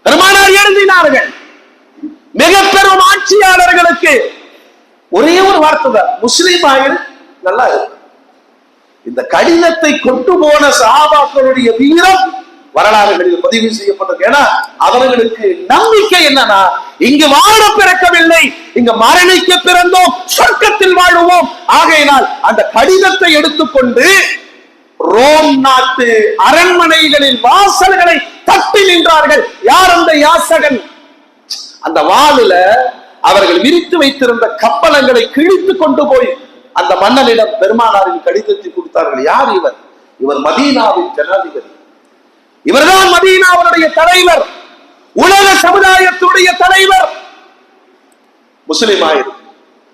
பெருமானார் எழுதினார்கள். மிக பெரும் ஆட்சியாளர்களுக்கு ஒரே ஒரு வார்த்தை தான், முஸ்லீம் ஆயிரு நல்லா இருக்கு. இந்த கடிதத்தை கொண்டு போன சஹாபாக்களுடைய வீரம் வரலாறுகளில் பதிவு செய்யப்பட்டது. ஏன்னா அவர்களுக்கு நம்பிக்கை என்னன்னா, இங்கு வாழ பிறக்கவில்லை, இங்கு மரணிக்க பிறந்தோம், சொர்க்கத்தில் வாழுவோம். ஆகையினால் அந்த கடிதத்தை எடுத்துக்கொண்டு ரோம் நாட்டு அரண்மனைகளில் வாசல்களை தட்டி நின்றார்கள். யார் அந்த யாசகன்? அந்த வாளில அவர்கள் விரித்து வைத்திருந்த கப்பலங்களை கிழித்து கொண்டு போய் அந்த மன்னனிடம் பெருமானாரின் கடிதத்தை கொடுத்தார்கள். யார் இவர்? இவர் மதீனாவின் ஜனாதிபதி, இவர்தான் மதீனாவுடைய தலைவர், உலக சமுதாயத்துடைய தலைவர். முஸ்லிம் ஆயிரு.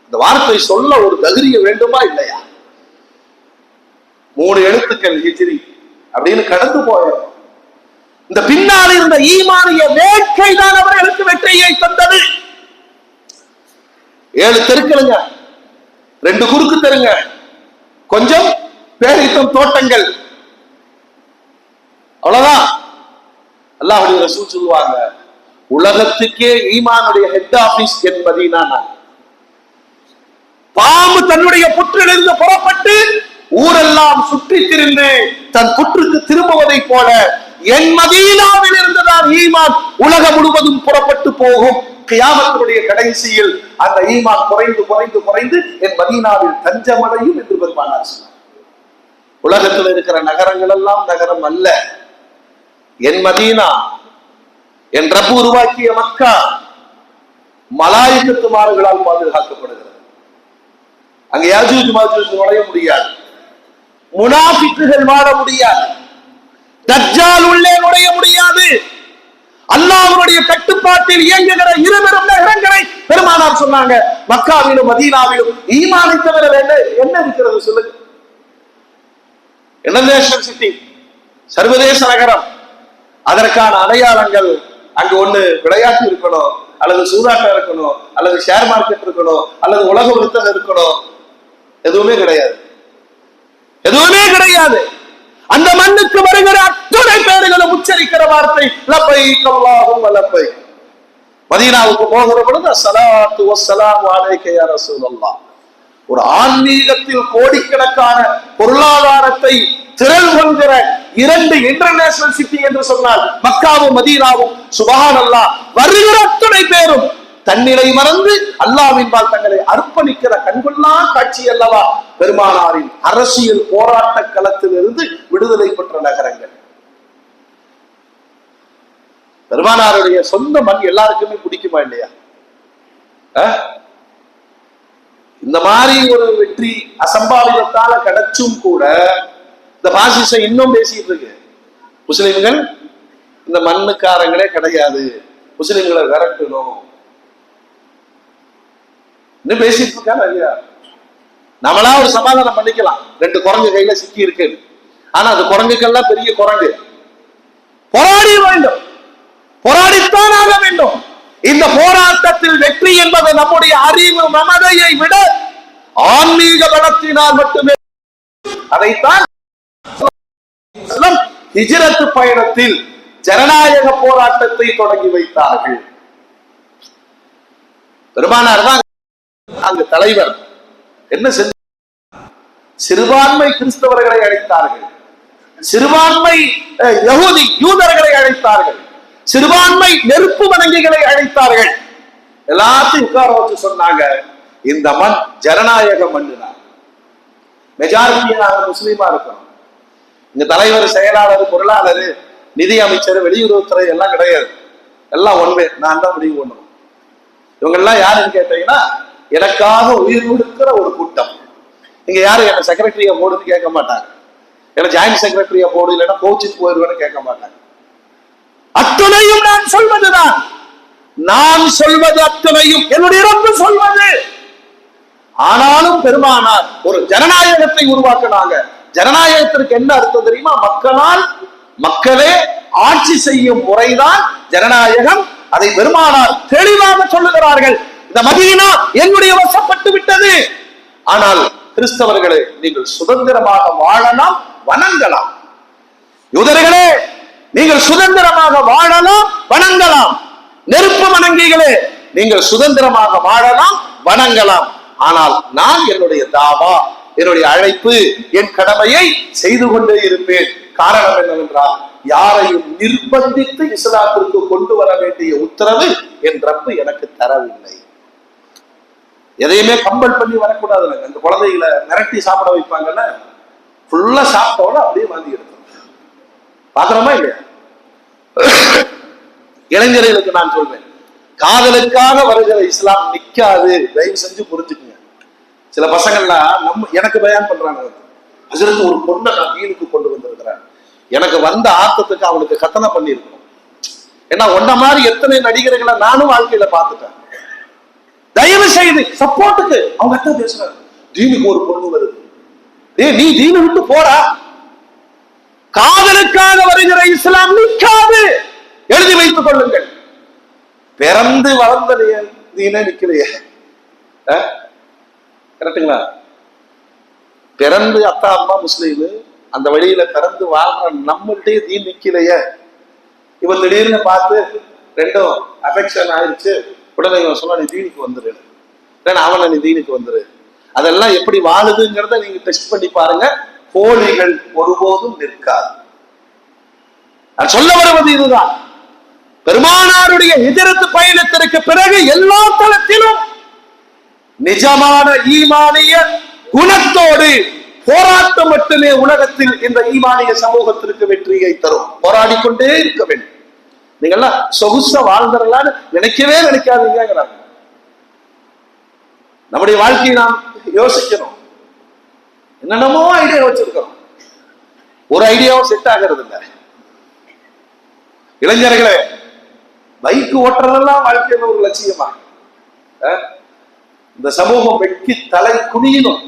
இந்த வார்த்தை சொல்ல ஒரு தைரியம் வேண்டுமா இல்லையா? 3 எழுத்துக்கள் ஹிஜ்ரி அப்படின்னு கடந்து போயிடும். இந்த பின்னால் இருந்த ஈமானிய வேட்கை தான் அவர்களுக்கு வெற்றியை தந்தது. 7 தெருக்களுங்க, 2 குறுக்கு தெருங்க, கொஞ்சம் பேரித்தம் தோட்டங்கள், அவ்வளவுதான். அல்லாஹ்வுடைய ரசூல் சொல்லுவாங்க, உலகத்துக்கே ஈமானுடைய ஹெட் ஆபீஸ் என்பதை நான். பாம்பு தன்னுடைய புற்றிலிருந்து புறப்பட்டு ஊரெல்லாம் சுற்றி திரிந்து தன் புற்றுக்கு திரும்புவதை போல என் மதீனாவில் இருந்துதான் ஈமான் உலகம் முழுவதும் புறப்பட்டு போகும். கியாமத்துடைய கடைசியில் அந்த ஈமான் குறைந்து குறைந்து குறைந்து என் மதீனாவில் தஞ்சமடையும் என்று பெருமானார் சொன்னார். உலகத்தில் இருக்கிற நகரங்கள் எல்லாம் நகரம் அல்ல, என் மதீனா, என் ரப்பு உருவாக்கிய மக்கா மலாயிகத்துமார்களால் பாதுகாக்கப்படுகிறது. அங்க யாஜூஜ் மாஜூஜ் நுழைய முடியாது, முனாஃபிக்குகள் வாழ முடியாது, தஜ்ஜால் உள்ளே நுழைய முடியாது. அல்லாஹ்வுடைய கட்டுப்பாட்டில் இயங்குகிற 2 பெரும் நகரங்களை பெருமானார் சொன்னாங்க. மக்காவிலும் மதீனாவிலும் ஈமானை தவிர என்ன இருக்கிறது சொல்லுங்க? இன்டர்நேஷனல் சிட்டி, சர்வதேச நகரம். அதற்கான அடையாளங்கள் அங்கு ஒண்ணு விளையாட்டு இருக்கணும், அல்லது சூதாட்டம் இருக்கணும், அல்லது ஷேர் மார்க்கெட் இருக்கணும், அல்லது உலக விருத்தம் இருக்கணும். எதுவுமே கிடையாது, எதுவுமே கிடையாது. அந்த மண்ணுக்கு வருகிற அத்துணை பேர்களும் உச்சரிக்கிற வார்த்தை லப்பைக் அல்லாஹும்ம லப்பைக். மதீனாவுக்கு போகிற பொழுது ஸலாத்து வஸ்ஸலாமு அலைக யா ரசூலல்லாஹ். ஒரு ஆன்மீகத்தில் கோடிக்கணக்கான பொருளாதாரத்தை திரள் கொள்கிற 2 இன்டர்நேஷனல் சிட்டி என்று சொன்னால் மக்காவும் மதீனாவும். சுப்ஹானல்லாஹ், வருகிற அத்துணை பேரும் தன்னிலை மறந்து அல்லாஹ்வின்பால் தங்களை அர்ப்பணிக்கிற கண்கொள்ளா காட்சி அல்லவா பெருமானாரின் அரசியல் போராட்ட களத்தில் இருந்து விடுதலை பெற்ற நகரங்கள். பெருமானாருடைய சொந்த மண் எல்லாருக்குமே பிடிக்குமா இல்லையா? இந்த மாதிரி ஒரு வெற்றி அசம்பாவிதத்தால கிடைச்சும் கூட இந்த பாசிசம் இன்னும் பேசிட்டு இருக்கு. முஸ்லிம்கள் இந்த மண்ணுக்காரங்களே கிடையாது, முஸ்லிம்களை விரட்டணும் இன்னும் பேசிட்டு இருக்காங்க இல்லையா? நம்மளா ஒரு சமாதானம் பண்ணிக்கலாம், 2 குரங்கு கையில சிக்கி இருக்கு. ஆனா அது குரங்குக்கெல்லாம் பெரிய குரங்கு. போராடி வேண்டும், போராடித்தான் ஆக வேண்டும். இந்த போராட்டத்தில் வெற்றி என்பது நம்முடைய அறிவு மமதையை விட ஆன்மீக பலத்தினால் மட்டுமே. அதைத்தான் ஹிஜ்ரத் பயணத்தில் ஜனநாயக போராட்டத்தை தொடங்கி வைத்தார்கள். பெருமானார் தான் அங்கு தலைவர். என்ன செஞ்ச? சிறுபான்மை கிறிஸ்தவர்களை அழைத்தார்கள், சிறுபான்மை யூதர்களை அழைத்தார்கள், சிறுபான்மை நெருப்பு வணங்கிகளை அழைத்தார்கள். எல்லாத்தையும் உட்கார வச்சு சொன்னாங்க, இந்த மண் ஜனநாயக மண்ணுதான், மெஜாரிட்டி நாங்க முஸ்லீமா இருக்கணும், இங்க தலைவர், செயலாளர், பொருளாளர், நிதி அமைச்சர், வெளியுறவுத்துறை எல்லாம் கிடையாது. எல்லாம் ஒன்வே, நான் தான் முடிவு பண்ணுவோம். இவங்க எல்லாம் யாருன்னு கேட்டீங்கன்னா எனக்காக உயிர் கொடுக்கிற ஒரு கூட்டம். இங்க யாரு என்ன செக்ரட்டரியா போடுன்னு கேட்க மாட்டாங்க, என்ன ஜாயிண்ட் செக்ரட்டரியா போடு இல்லைன்னா கோச்சுக்கு போயிருவேன்னு கேட்க மாட்டாங்க. அத்தனையும் நான் சொல்வதுதான், நான் சொல்வது அத்தனையும் என்னுடைய ரப்பு சொல்வது. ஆனாலும் பெருமானார் ஒரு ஜனநாயகத்தை உருவாக்கினாங்க. ஜனநாயகத்திற்கு என்ன அர்த்தம் தெரியுமா? மக்களால் மக்களே ஆட்சி செய்யும் முறைதான் ஜனநாயகம். அதை பெருமானார் தெளிவாக சொல்லுகிறார்கள். இந்த மதீனா என்னுடைய வசப்பட்டு விட்டது. ஆனால் கிறிஸ்தவர்களே, நீங்கள் சுதந்திரமாக வாழலாம், வணங்கலாம். யூதர்களே, நீங்கள் சுதந்திரமாக வாழலாம், வணங்கலாம். நெருப்பு வணங்கிகளே, நீங்கள் சுதந்திரமாக வாழலாம், வணங்கலாம். ஆனால் நான் என்னுடைய தாவா, என்னுடைய அழைப்பு, என் கடமையை செய்து கொண்டே இருப்பேன். காரணம் என்னவென்றால், யாரையும் நிர்பந்தித்து இஸ்லாத்திற்கு கொண்டு வர வேண்டிய உத்தரவு என் ரப்பு எனக்கு தரவில்லை. எதையுமே கம்பல் பண்ணி வரக்கூடாது. அந்த குழந்தைகளை மிரட்டி சாப்பிட வைப்பாங்கல்ல, ஃபுல்லா சாப்பிட்டோட அப்படியே வாந்தி எடுத்தோம். பாக்குறோமா இல்லையா? இளைஞர்களுக்கு நான் சொல்றேன், காதலுக்காக வருகிற இஸ்லாம் நிக்காது. தயவு செஞ்சு புரிஞ்சுக்குங்க. சில பசங்கள்லாம் எனக்கு பயான் பண்றாங்க, ஹஜ்ரத் ஒரு பொண்ணை நான் தீனுக்கு கொண்டு வந்திருக்கிறேன், எனக்கு வந்த ஆத்தத்துக்கு அவனுக்கு கத்தனை பண்ணி இருக்கணும். ஏன்னா ஒன்ன மாதிரி எத்தனை நடிகர்களை நானும் வாழ்க்கையில பார்த்துட்டேன். தயவு செய்து சப்போர்ட்டுக்கு அவங்க அத்தனை பேசுறாங்க, தீனுக்கு ஒரு பொண்ணு வருது, நீ தீனு விட்டு போடா. காதலுக்காக வருகிற இஸ்லாம் நிற்காது, எழுதி வைத்துக் கொள்ளுங்கள். பிறந்து வளர்ந்த தீனே நிக்கலையே, கரெக்டுங்களா? பிறந்து அத்தா அம்மா முஸ்லீமு, அந்த வழியில பிறந்து வாழ்ற நம்மள்டே தீன் நிக்கலையே. இவன் திடீர்னு பார்த்து ரெண்டும் அஃபெக்ஷன் ஆயிடுச்சு, உடனே இவன் சொன்னா நீ தீனுக்கு வந்துரு, இல்லைன்னா அவனை நீ தீனுக்கு வந்துரு. அதெல்லாம் எப்படி வாழுதுங்கிறத நீங்க டெஸ்ட் பண்ணி பாருங்க. கோழிகள் ஒருபோதும் நிற்காது. நான் சொல்ல வருவது இதுதான். பெருமானாருடைய ஹிஜ்ரத் பயணத்திற்கு பிறகு எல்லா தளத்திலும் நிஜமான ஈமானிய குணத்தோடு போராட்டம் மட்டுமே உலகத்தில் இந்த ஈமானிய சமூகத்திற்கு வெற்றியை தரும். போராடிக்கொண்டே இருக்க வேண்டும். நீங்க எல்லாம் சொகுச வாழ்ந்தரலான்னு நினைக்கவே நினைக்காதீங்கிறாங்க. நம்முடைய வாழ்க்கையை நாம் யோசிக்கணும். என்னென்னமோ ஐடியா வச்சிருக்கிறோம், ஒரு ஐடியாவும் செட் ஆகிறது இல்லை. இளைஞர்களே, பைக் ஓட்டுறதெல்லாம் வாழ்க்கையில ஒரு லட்சியமா? இந்த சமூகம் வெட்கி தலை குனியணும்.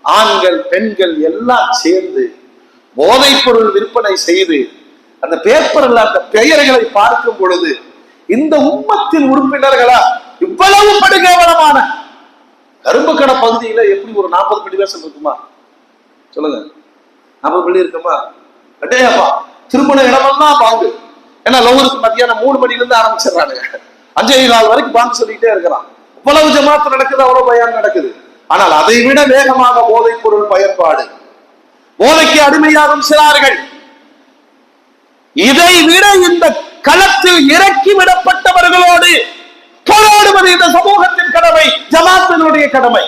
ஆண்கள் பெண்கள் எல்லாம் சேர்ந்து போதைப் பொருள் விற்பனை செய்து அந்த பேப்பர்ல அந்த பெயர்களை பார்க்கும் பொழுது இந்த உம்மத்தின் உறுப்பினர்களா இவ்வளவு படுகேவலமான கரும்பு கடை பகுதியில எப்படி ஒரு 40 பள்ளிவாசல் இருக்குமா சொல்லுங்க? 40 பள்ளி இருக்குமா? அடேப்பா, திருமண இடமெல்லாம் பாங்கு. ஏன்னா லோகருக்கு மத்தியானம் 3 மணில இருந்து ஆரம்பிச்சிடறாங்க, 5:15 வரைக்கும் பாங்கு சொல்லிட்டே இருக்கிறான். இவ்வளவு ஜமாத்து நடக்குது, அவ்வளவு பயான் நடக்குது. ஆனால் அதை விட வேகமாக போதைப் பொருள் பயன்பாடு, போதைக்கு அடிமையாகும் சிறார்கள். இதை விட இந்த களத்தில் இறக்கி விடப்பட்டவர்களோடு போராடுவது இந்த சமூகத்தின் கடமை, ஜமாத்தினுடைய கடமை.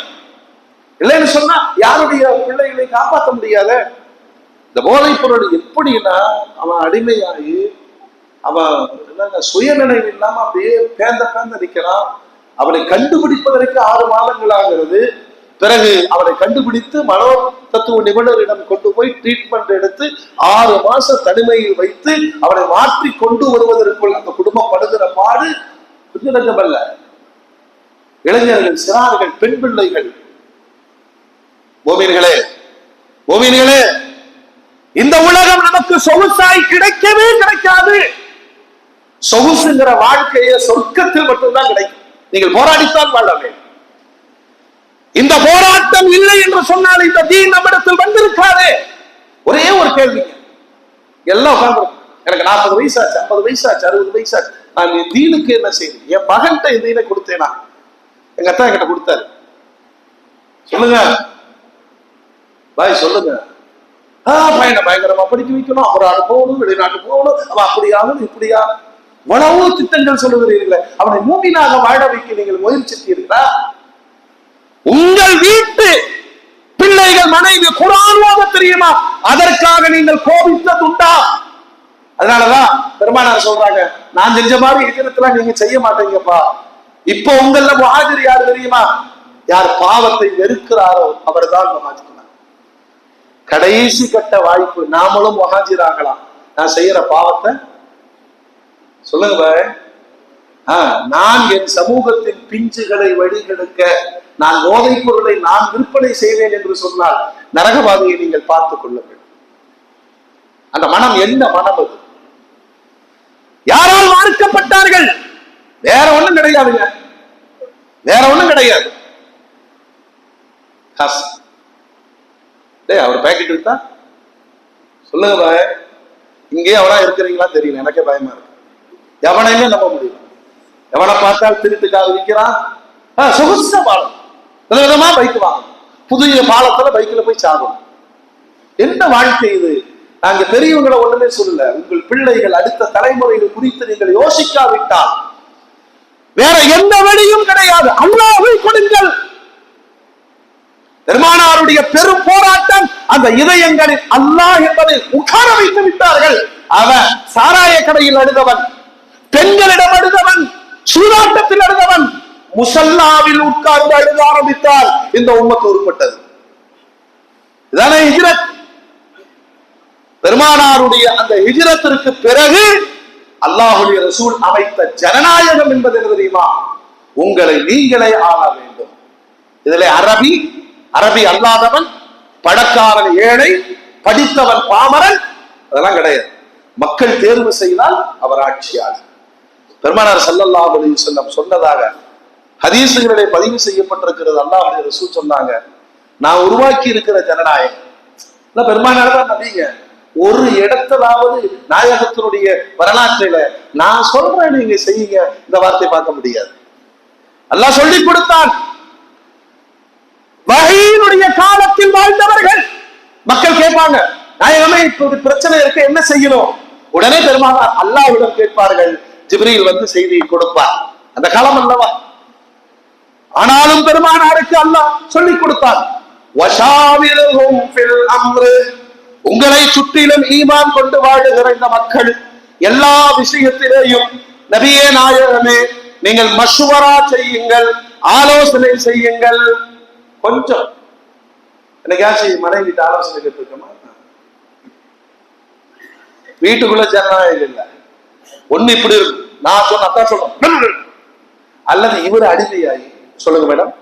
இல்லைன்னு சொன்னா யாருடைய பிள்ளைகளை காப்பாற்ற முடியாத இந்த போதைப் பொருள் எப்படின்னா, அவன் அடிமையாகி அவன் சுயநினைவு இல்லாம அப்படியே பேந்த நிற்கிறான். அவனை கண்டுபிடிப்பதற்கு 6 மாதங்கள் ஆகிறது. பிறகு அவனை கண்டுபிடித்து மனோ தத்துவ நிபுணரிடம் கொண்டு போய் ட்ரீட்மெண்ட் எடுத்து 6 மாசம் தனிமையில் வைத்து அவனை மாற்றி கொண்டு வருவதற்குள் அந்த குடும்பம் படுகிற பாடு கொஞ்சம் நஞ்சமல்ல. இளைஞர்கள், சிறார்கள், பெண் பிள்ளைகள். மோமின்களே, இந்த உலகம் நமக்கு சொகுசாய் கிடைக்கவே கிடைக்காது. சொகுசுங்கிற வாழ்க்கையை சொர்க்கத்தில் மட்டும்தான் கிடைக்கும். நீங்கள் போராடித்தான் வாழ வேண்டும். இந்த போராட்டம் இல்லை என்று சொன்னால் இந்த தீன் நம்மிடத்தில் வந்திருக்காது. ஒரே ஒரு கேள்வி, எல்லாம் உட்கார்ந்து எனக்கு 40 வயசாச்சு, 50 வயசாச்சு, 60 வயசாச்சு, நான் தீனுக்கு என்ன செய்வேன்? என் மகன்கிட்ட இந்த தீனை கொடுத்தேனா? எங்க அத்தா என்கிட்ட கொடுத்தாரு. சொல்லுங்க பாய், சொல்லுங்க. பையனை பயங்கரமா படிக்க வைக்கணும், அவராடு போகணும், வெளிநாட்டு போகணும், அவன் அப்படியாகணும், இப்படியா எவ்வளவோ திட்டங்கள் சொல்லுகிறீர்களே, அவனை மூமினாக வாழ வைக்க நீங்கள் முயற்சித்தீர்களா? உங்கள் வீட்டு பிள்ளைகள் மனைவி குர்ஆன் ஓத தெரியுமா, அதற்காக நீங்கள் கோபித்ததுண்டா? அதனாலதான் பெருமானார் சொல்றாங்க, நான் செஞ்ச மாதிரி ஹிஜ்ரத்லாம் நீங்க செய்ய மாட்டீங்கப்பா. இப்போ உங்கள முஹாஜிர் யார் தெரியுமா? யார் பாவத்தை வெறுக்கிறாரோ அவர் தான் முஹாஜிர். கடைசி கட்ட வாய்ப்பு, நாமளும் முஹாஜிர் ஆகலாம். நான் செய்யற பாவத்தை சொல்லுங்க. நான் என் சமூகத்தின் பிஞ்சுகளை வழிகெடுக்க நான் போதைப் பொருளை நான் விற்பனை செய்வேன் என்று சொன்னால் நரகவாதியை நீங்கள் பார்த்துக் கொள்ளுங்கள். அந்த மனம் என்ன மனம் அது? யாரால் வார்க்கப்பட்டார்கள்? வேற ஒண்ணும் கிடையாதுங்க, வேற ஒண்ணும் கிடையாது. அவர் பேக்கெட் வித்தா சொல்லுங்க பாய், இங்கே எவனா இருக்கிறீங்களா தெரியல, எனக்கே பயமா இருக்கு. எவனையுமே நம்ப முடியும். எவனை பார்த்தால் திருட்டுக்காக விற்கிறான். சொகுசா பாலம் விதவிதமா பைக் வாங்கணும், புதிய பாலத்துல பைக்ல போய் சாகணும். என்ன வாழ்க்கை இது? நாங்க பெரியவங்களை ஒண்ணுமே சொல்லல. உங்கள் பிள்ளைகள் அடுத்த தலைமுறைகள் குறித்து நீங்கள் யோசிக்காவிட்டால் வேற எந்த வழியும் கிடையாது. அல்லாஹ்வை கொடுங்கள். பெருமானாருடைய பெரும் போராட்டம் அந்த இதயங்களில் அல்லாஹ் என்பதை உட்கார வைத்து விட்டார்கள். அவன் சாராய கடையில் அழுதவன், பெண்களிடம் அழுதவன், சூதாட்டத்தில் அழுதவன் முசல்லாவில் உட்கார்ந்து அழுத ஆரம்பித்தால் இந்த உம்மத்து உருப்பட்டது. இதானே ஹிஜ்ரத். பெருமானாருடைய அந்த ஹிஜ்ரத்திற்கு பிறகு அல்லாஹ்வுடைய ரசூல் அமைத்த ஜனநாயகம் என்பது என்ன தெரியுமா? உங்களை நீங்களே ஆள வேண்டும். இதிலே அரபி அல்லாதவன், பணக்காரன் ஏழை, படித்தவன் பாமரன், அதெல்லாம் கிடையாது. மக்கள் தேர்வு செய்தால் அவர் ஆட்சியாளர். பெருமானார் ஸல்லல்லாஹு அலைஹி வஸல்லம் சொன்னதாக ஹதீசுகளிலே பதிவு செய்யப்பட்டிருக்கிறது. அல்லாஹ்வுடைய ரசூல் சொன்னாங்க, நான் உருவாக்கி இருக்கிற ஜனநாயகம். பெருமானார் தான் நபிங்க. ஒரு இடத்திலாவது நாயகத்தினுடைய வரலாற்றில நான் சொல்றேன் நீங்க செய்யுங்க இந்த வார்த்தை பார்க்க முடியாது. அல்லாஹ் சொல்லி கொடுத்தான். வஹீனுடைய காலத்தில் வாழ்ந்தவர்கள் மக்கள் கேட்பாங்க, நாயகமே இப்போது பிரச்சனை இருக்கு, என்ன செய்யணும்? உடனே பெருமானார் அல்லாஹ்விடம் கேட்பார்கள். ஜிப்ரீல் வந்து செய்தி கொடுப்பார். அந்த காலம் அல்லவா? ஆனாலும் பெருமானாருக்கு அல்லாஹ் சொல்லி கொடுத்தான். வஷாவிருஹும் ஃபில் அம்ர். உங்களை சுற்றிலும் ஈமான் கொண்டு வாழுகிற இந்த மக்கள் எல்லா விஷயத்திலேயும் நபியே நாயகமே நீங்கள் மஷ்வரா செய்யுங்கள், ஆலோசனை செய்யுங்கள். கொஞ்சம் என்னைக்காச்சும் மனைவி ஆலோசனை கேட்டிருக்கோமா? வீட்டுக்குள்ள ஜனநாயகம் இல்லை. ஒண்ணு இப்படி இருக்கு, நான் சொன்ன அதான் சொல்றேன், அல்லது இவரு அடிமையாகி சொல்லுங்க மேடம்.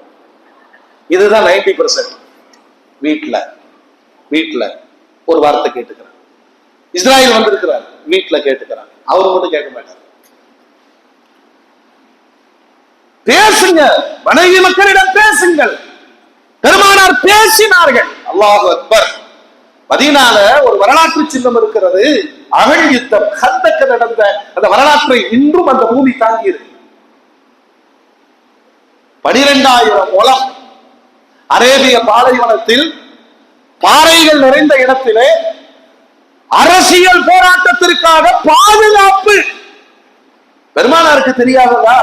இதுதான் 90%. வீட்டுல ஒரு வார்த்தை கேட்டுக்கிறார். இஸ்ராயல் வந்திருக்கிறார், வீட்டுல கேட்டுக்கிறார். அவரு மட்டும் கேட்க மாட்டார். பேசுங்க, மனைவி மக்களிடம் பேசுங்கள். பெருமானார் பேசினார்கள். அல்லாஹு அக்பர். மதீனால ஒரு வரலாற்று சின்னம் இருக்கிறது. அகழ் யுத்தம், கந்தக்கு நடந்த அந்த வரலாற்றை இன்றும் அந்த பூமி தாங்கி இருக்கு. 12,000 முழம் அரேபிய பாலைவனத்தில் பாறைகள் நிறைந்த இடத்திலே அரசியல் போராட்டத்திற்காக பாதுகாப்பு. பெருமானாருக்கு தெரியாததா?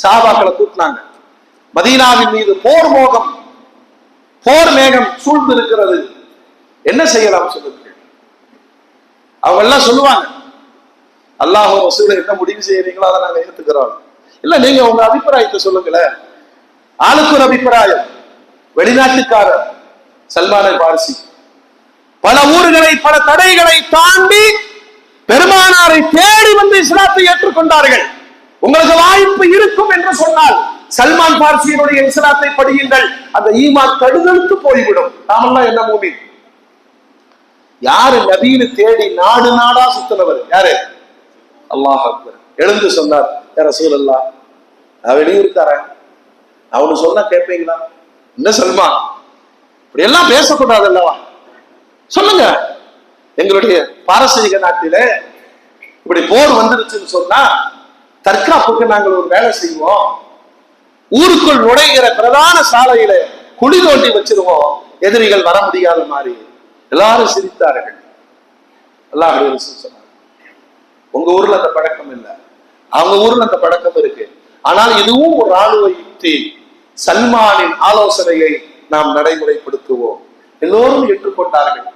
சஹாபாக்களை கூட்டினாங்க. மதீனாவின் மீது போர் மேகம் சூழ்ந்து இருக்கிறது, என்ன செய்யலாம் சொல்லுங்க. அவங்க எல்லாம் சொல்லுவாங்க, அல்லாஹ் ரசூல் என்ன முடிவு செய்யறீங்களோ அதை நாங்க ஏத்துக்கிறோம். இல்ல நீங்க உங்க அபிப்பிராயத்தை சொல்லுங்களேன். ஆளுக்கு ஒரு அபிப்பிராயம். வெளிநாட்டுக்காரர் சல்மான் அல் பாரிசி பல ஊர்களை பல தடைகளை தாண்டி பெருமானாரை தேடி வந்து இஸ்லாத்தை ஏற்றுக்கொண்டார்கள். உங்களுக்கு வாய்ப்பு இருக்கும் என்று சொன்னால் சல்மான் பார்சியினுடைய இஸ்லாத்தை படியுங்கள், அந்த ஈமான் தடுதலுக்கு போய்விடும். நாமெல்லாம் என்ன மூமின்? யாரு நபின்னு தேடி நாடு நாடா சுத்தினவர் யாரு? அல்லாஹ் அக்பர். எழுந்து சொன்னார், யா ரசூலல்லாஹ், நான் வெளியூர்க்காரன், அவனு சொன்னா கேட்பீங்களா? என்ன சல்மான், இப்படி எல்லாம் பேசக்கூடாது அல்லவா? சொல்லுங்க, எங்களுடைய பாரசீக நாட்டிலே இப்படி போர் வந்துருச்சுன்னு சொன்னா தற்காப்புக்கு நாங்கள் ஒரு வேலை செய்வோம். ஊருக்குள் நுழைகிற பிரதான சாலையில குழி தோண்டி வச்சிருவோம், எதிரிகள் வர முடியாத மாதிரி. எல்லாரும் சிரித்தார்கள். அல்லாஹ் சொன்னார், உங்க ஊர்ல அந்த பழக்கம் இல்லை, அவங்க ஊர்ல அந்த பழக்கம் இருக்கு. ஆனால் இதுவும் ஒரு ராணுவ யுக்தி. சல்மானின் ஆலோசனையை நாம் நடைமுறைப்படுத்துவோம். எல்லோரும் ஏற்றுக்கொண்டார்கள்.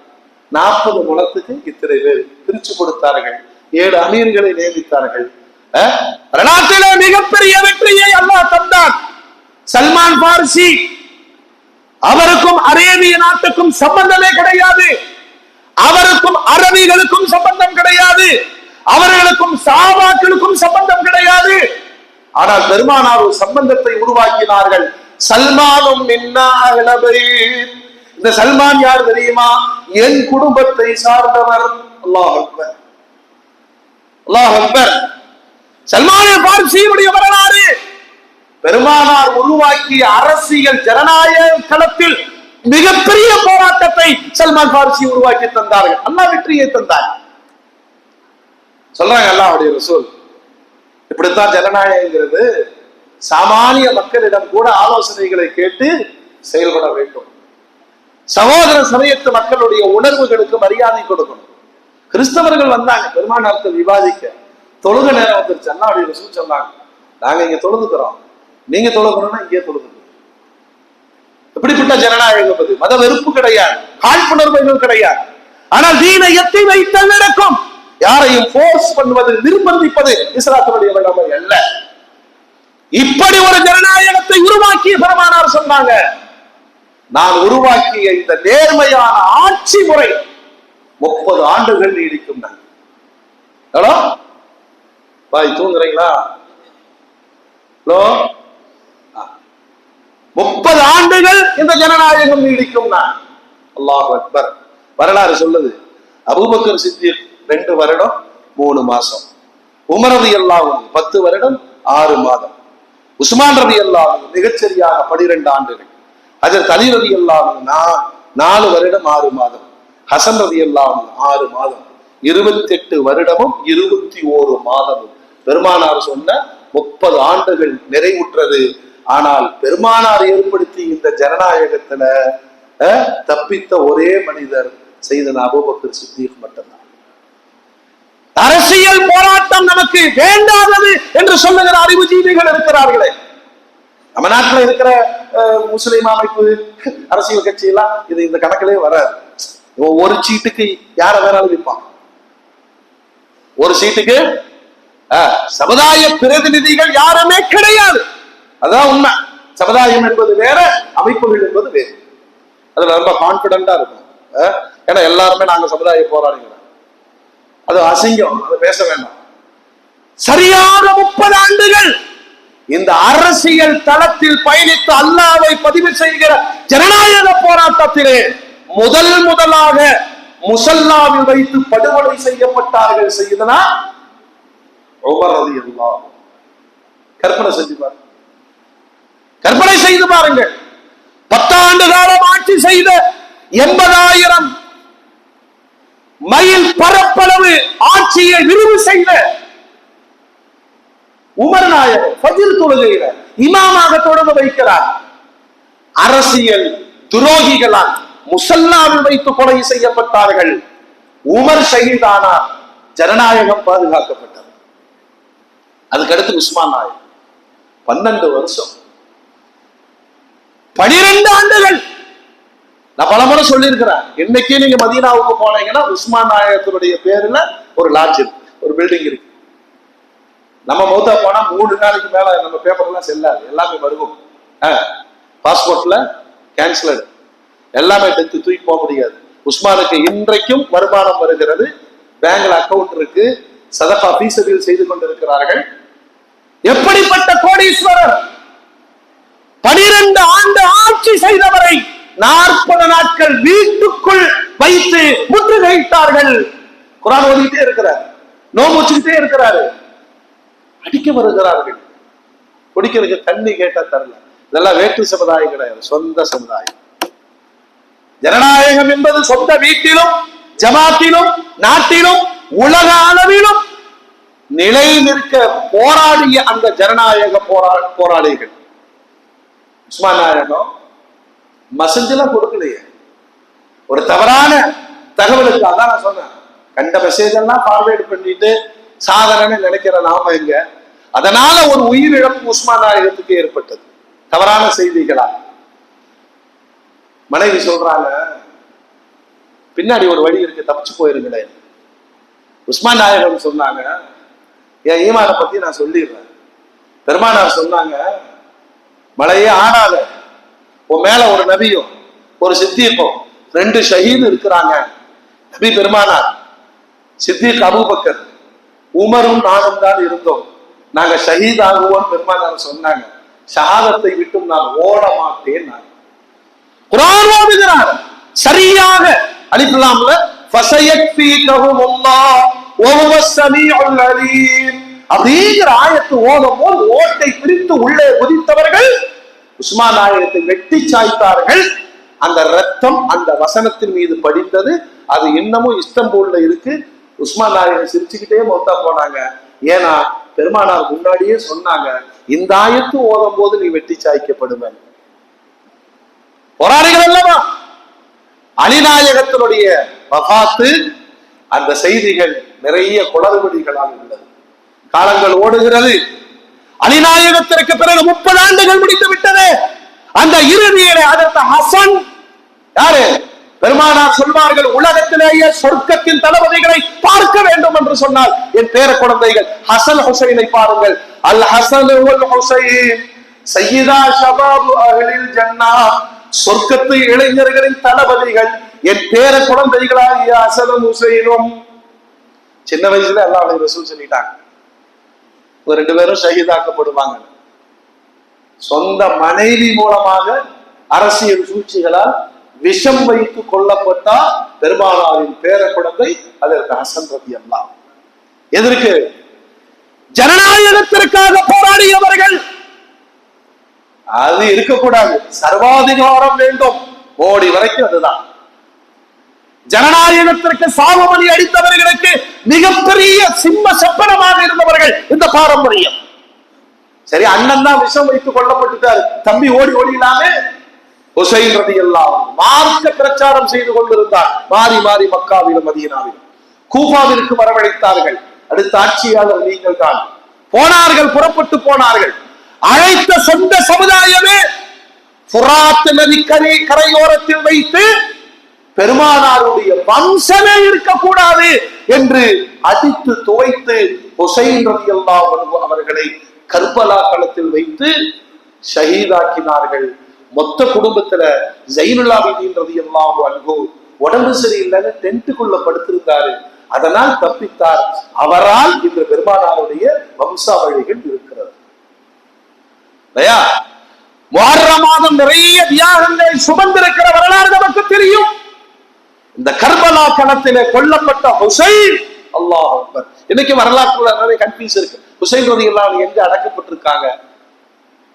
40 முழத்துக்கு இத்தனை பேர் பிரிச்சு கொடுத்தார்கள். 7 அமீர்களை நியமித்தார்கள். வரலாற்றிலே மிகப்பெரிய வெற்றியை அல்லாஹ் தந்தான். சல்மான் பார்சி, அவருக்கும் அரேபிய நாட்டுக்கும் சம்பந்தமே கிடையாது. அவருக்கும் அரபிகளுக்கும் சம்பந்தம் கிடையாது. அவர்களுக்கும் சஹாபாக்களுக்கும் சம்பந்தம் கிடையாது. ஆனால் பெருமானார் ஒரு சம்பந்தத்தை உருவாக்கினார்கள். சல்மானும் இந்த சல்மான் யார் தெரியுமா? என் குடும்பத்தை சார்ந்தவர். அல்லாஹ் அக்பர், அல்லாஹ் அக்பர். சல்மான் பார்சியுடைய வரலாறு, பெருமானார் உருவாக்கிய அரசியல் ஜனநாயக களத்தில் மிகப்பெரிய போராட்டத்தை சல்மான் பார்சி உருவாக்கி தந்தார்கள். அல்லாஹ் வெற்றியை தந்தார். சொல்றாங்க அல்லாஹ்வுடைய ரசூல், இப்படித்தான் ஜனநாயகங்கிறது சாமானிய மக்களிடம் கூட ஆலோசனைகளை கேட்டு செயல்பட வேண்டும். சகோதர சமயத்து மக்களுடைய உணர்வுகளுக்கு மரியாதை கொடுக்கணும். கிறிஸ்தவர்கள் வந்தாங்க பெருமானார்த்த விவாதிக்க. தொழுக நேரம் வந்துருச்சு. அல்லாஹ்வுடைய ரசூல் சொன்னாங்க, நாங்க இங்க தொழுதுக்கிறோம், நீங்க தொழுகணும்னா இங்கே தொழுது. எப்படிப்பட்ட ஜனநாயகம் அது? மத வெறுப்பு கிடையாது, காழ்ப்புணர்வுகள் கிடையாது. ஆனால் தீனை எத்தி வைத்த நடக்கும். யாரையும் போர்ஸ் பண்ணுவது, நிர்பந்திப்பது இஸ்லாத்தினுடைய வல்லமை அல்ல. இப்படி ஒரு ஜனநாயகத்தை உருவாக்கிய பெருமானார் சொன்னாங்க, நான் உருவாக்கிய இந்த நேர்மையான ஆட்சி முறை 30 ஆண்டுகள் நீடிக்கும். ஹலோ பாய், தூங்குறீங்களா? ஹலோ, 30 ஆண்டுகள் இந்த ஜனநாயகம் நீடிக்கும். அல்லாஹ் அக்பர். வரலாறு சொல்லுது, அபூபக்கர் சித்திக் 2 வருடம் 3 மாசம், உமர் ரலியல்லாஹு அன்ஹு 10 வருடம் 6 மாதம், உஸ்மான் ரலியல்லாஹு அன்ஹு மிகச்சரியாக 12 ஆண்டுகள், ஹஜ்ரத் அலி ரலியல்லாஹு அன்ஹு 4 வருடம் 6 மாதம், ஹசன் ரலியல்லாஹு அன்ஹு 6 மாதம், 28 வருடமும் 21 மாதமும் பெருமானார் சொன்ன 30 ஆண்டுகள் நிறைவுற்றது. ஆனால் பெருமானார் ஏற்படுத்தி இந்த ஜனநாயகத்துல தப்பித்த ஒரே மனிதர் செய்தன அபூபக்கர் சித்திக் மட்டும்தான். அரசியல் போராட்டம் நமக்கு வேண்டாதது என்று சொல்லுகிற அறிவுஜீவிகள் இருக்கிறார்களே. நம்ம நாட்டில் இருக்கிற முஸ்லிம் அமைப்பு, அரசியல் கட்சி எல்லாம் இது இந்த கணக்கிலே வராது. ஒரு சீட்டுக்கு யார வேணாலும் விற்பான். ஒரு சீட்டுக்கு சமுதாய பிரதிநிதிகள் யாருமே கிடையாது. அதான் உண்மை. சமுதாயம் என்பது வேற, அமைப்புகள் என்பது வேறு. அதுல ரொம்ப கான்பிடண்டா இருக்கும். ஏன்னா எல்லாருமே நாங்க சமுதாய போராடுகிறோம், அது அசிங்கம், அதை பேச வேண்டாம். சரியாக 30 ஆண்டுகள் இந்த அரசியல் தளத்தில் பயணித்து அல்லாஹ்வை பதிவு செய்கிற ஜனநாயக போராட்டத்திலே முதலாக முஸல்லாவில் வைத்து படுகொலை செய்யப்பட்டார்கள். செய்தனா உமர் ரலியல்லாஹு அன்ஹு. கற்பனை செஞ்சு பாருங்க, கற்பனை செய்து பாருங்கள். 10 ஆண்டு காலம் ஆட்சி செய்த 80,000 மைல் பரப்பளவு ஆட்சியை விரிவு செய்த உமர் நாயகம் ஃபஜ்ர் தொழுகையில இமாமாக தொடர்ந்து வைக்கிறார். அரசியல் துரோகிகளால் முஸல்லாவில் வைத்து கொலை செய்யப்பட்டார்கள். உமர் ஷஹீதானார், ஜனநாயகம் பாதுகாக்கப்பட்டது. அதுக்கடுத்து உஸ்மான் நாயகம் 12 வருஷம், 12 ஆண்டுகள். நான் பலமுறை சொல்லியிருக்கிறேன், இன்னைக்கு நீங்க மதீனாவுக்கு போனீங்கன்னா உஸ்மான் நாயகத்தினுடைய பேர்ல ஒரு லாட்ஜ் இருக்கு, ஒரு பில்டிங் இருக்கு. நம்ம மௌத்தா போனா 3 நாளைக்கு மேல நம்ம பேப்பர் எல்லாம் செல்லாது, எல்லாமே வருகும். பாஸ்போர்ட்ல கேன்சலடு, எல்லாமே டெத்து தூக்கி போக முடியாது. உஸ்மானுக்கு இன்றைக்கும் வருமானம் வருகிறது, பேங்க்ல அக்கவுண்ட் இருக்கு, சதகா ஃபீஸபில் செய்து கொண்டிருக்கிறார்கள். எப்படிப்பட்ட கோடீஸ்வரர்! 12 ஆண்டு ஆட்சி செய்தவரை 40 நாட்கள் வீட்டுக்குள் வைத்து முற்றுகையிட்டார்கள். குர்ஆன் ஓதிட்டே இருக்கிறார், நோன்பு வச்சுக்கிட்டே இருக்கிறாரு, அடிக்க வருகிறார்கள். குடிக்கிறதுக்கு தண்ணி கேட்டா தரல. இதெல்லாம் வேற்று சமுதாயம் கிடையாது, சொந்த சமுதாயம். ஜனநாயகம் என்பது சொந்த வீட்டிலும் ஜமாத்திலும் நாட்டிலும் உலக அளவிலும் நிலை நிற்க போராடிய அந்த ஜனநாயக போராளிகள். உஸ்மான் நாயகம் மெசேஜெல்லாம் கொடுக்கலையே, ஒரு தவறான தகவலுக்கு. அதான் நான் சொன்னேன், கண்ட மெசேஜ் எல்லாம் ஃபார்வேர்டு பண்ணிட்டு சாதாரண நினைக்கிற நாம எங்க. அதனால ஒரு உயிரிழப்பு உஸ்மான் நாயகத்துக்கு ஏற்பட்டது, தவறான செய்திகளால். மனைவி சொல்றாங்க, பின்னாடி ஒரு வழி இருக்கு, தப்பிச்சு போயிருங்களேன். உஸ்மான் நாயகம் சொன்னாங்க, என் ஈமானை பத்தி நான் சொல்லிடுறேன். பெருமானார் சொன்னாங்க, மழையே ஆடாத, உன் மேல ஒரு நபியும் ஒரு சித்தியக்கும் 2 ஷஹீது இருக்கிறாங்க. நபி பெருமானார், சித்திக் அபூபக்கர், உமரும் நானும் தான் இருந்தோம். நாங்க ஷஹீத் ஆகுவோம் பெருமானார் சொன்னாங்க. ஷஹாதத்தை விட்டும் நான் ஓட மாட்டேன். நான் குர்ஆன் ஓதுகிறார் சரியாக. அலிஃப்லாம்ல ஃபஸயக்ஃபீகஹுமுல்லாஹ் வஹுவஸ் ஸமீஉல் அலீம் அப்படிங்கிற ஆயத்து ஓதும் போது ஓட்டை பிரித்து உள்ளே குதித்தவர்கள் உஸ்மான் நாயகத்தை வெட்டி சாய்த்தார்கள். அந்த ரத்தம் அந்த வசனத்தின் மீது படித்தது. அது இன்னமும் இஸ்தம்பூல்ல இருக்கு. உஸ்மான் நாயகன் சிரிச்சுக்கிட்டே மௌத்தா போனாங்க. ஏன்னா பெருமானார் முன்னாடியே சொன்னாங்க, இந்த ஆயத்து ஓதும் போது நீ வெட்டி சாய்க்கப்படுவேன். போராளிகள் அல்லவா? அலிநாயகத்தினுடைய வஃபாத்து அந்த செய்திகள் நிறைய குளறுபடிகளால் உள்ளது. காலங்கள் ஓடுகிறது. அலிநாயகத்திற்கு பிறகு 30 ஆண்டுகள் முடித்து விட்டது. அந்த இறுதியிலே அதற்கு ஹசன் யாரு? பெருமானார் சொல்வார்கள், உலகத்திலேயே சொர்க்கத்தின் தளபதிகளை பார்க்க வேண்டும் என்று சொன்னால் என் பேர குழந்தைகள் ஹசன் ஹுசைனை பாருங்கள். அல் ஹசன் வல் ஹுசைன் சய்யிதா ஷபாபு அஹ்லில் ஜன்னah, சொர்க்கத்து இளைஞர்களின் தளபதிகள் என் பேர குழந்தைகளாகிய ஹசனும் ஹுசைனும். சின்ன வயசுல அல்லாஹ்வுடைய ரசூல் சொல்லிட்டாங்க, 2 பேரும் ஷஹீதாக்கப்படுவாங்க. சொந்த மனைவி மூலமாக அரசியல் சூழ்ச்சிகளால் விஷம் வைத்து கொல்லப்பட்டா பெருமானாரின் பேர குழந்தை அதற்கு ஹசன் ரலியல்லாஹு. எதற்கு? ஜனநாயகத்திற்காக போராடியவர்கள். அது இருக்கக்கூடாது, சர்வாதிகாரம் வேண்டும். மோடி வரைக்கும் அதுதான். ஜனநாயகத்திற்கு சாபமணி அடித்தவர்களுக்கு மிகப்பெரிய சிம்ம செப்பனமாக இருந்தவர்கள் இந்த பாரம்பரியம். சரி, அண்ணன் தான் விஷம் வைத்துக் கொல்லப்பட்டுட்டாரு, தம்பி ஓடி ஓடிலாமே. ஹுசைன் ரலியல்லாஹு மார்க்க பிரச்சாரம் செய்து கொண்டிருந்தார். மாறி மாறி மக்காவிலும் மதீனாவிலும் கூஃபாவிற்கு வரவழைத்தார்கள். அடுத்த ஆட்சியாளர் நீங்கள் தான். போனார்கள், புறப்பட்டு போனார்கள். அழைத்த சொந்த சமுதாயமே ஃபுராத் நதிக்கரை கரையோரத்தில் வைத்து பெருமானாருடைய வம்சமே இருக்கக்கூடாது என்று அடித்து துவைத்து ஹுசைன் ரலியல்லாஹு அன்ஹு அவர்களை கர்பலா களத்தில் வைத்து ஷஹீதாக்கினார்கள். மொத்த குடும்பத்துல ஜைனுல் ஆபிதீன் ரலியல்லாஹு அன்ஹு உடம்பு சரியில்லைன்னு டென்ட்டுக்குள்ள படுத்திருந்தாரு. அதனால் தப்பித்தார். அவரால் இன்று பெருமானாருடைய வம்சாவழிகள் இருக்கிறது. முஹர்ரம் மாதம் நிறைய தியாகங்கள் சுமந்திருக்கிற வரலாறு நமக்கு தெரியும். இந்த கர்பலா களத்திலே கொல்லப்பட்ட ஹுசைன், அல்லாஹ் அக்பர். இன்னைக்கு வரலாற்றுல நிறைய கன்ஃபியூஸ் இருக்கு. ஹுசைன் ரலியல்லாஹு எங்க அடக்கப்பட்டிருக்காங்க,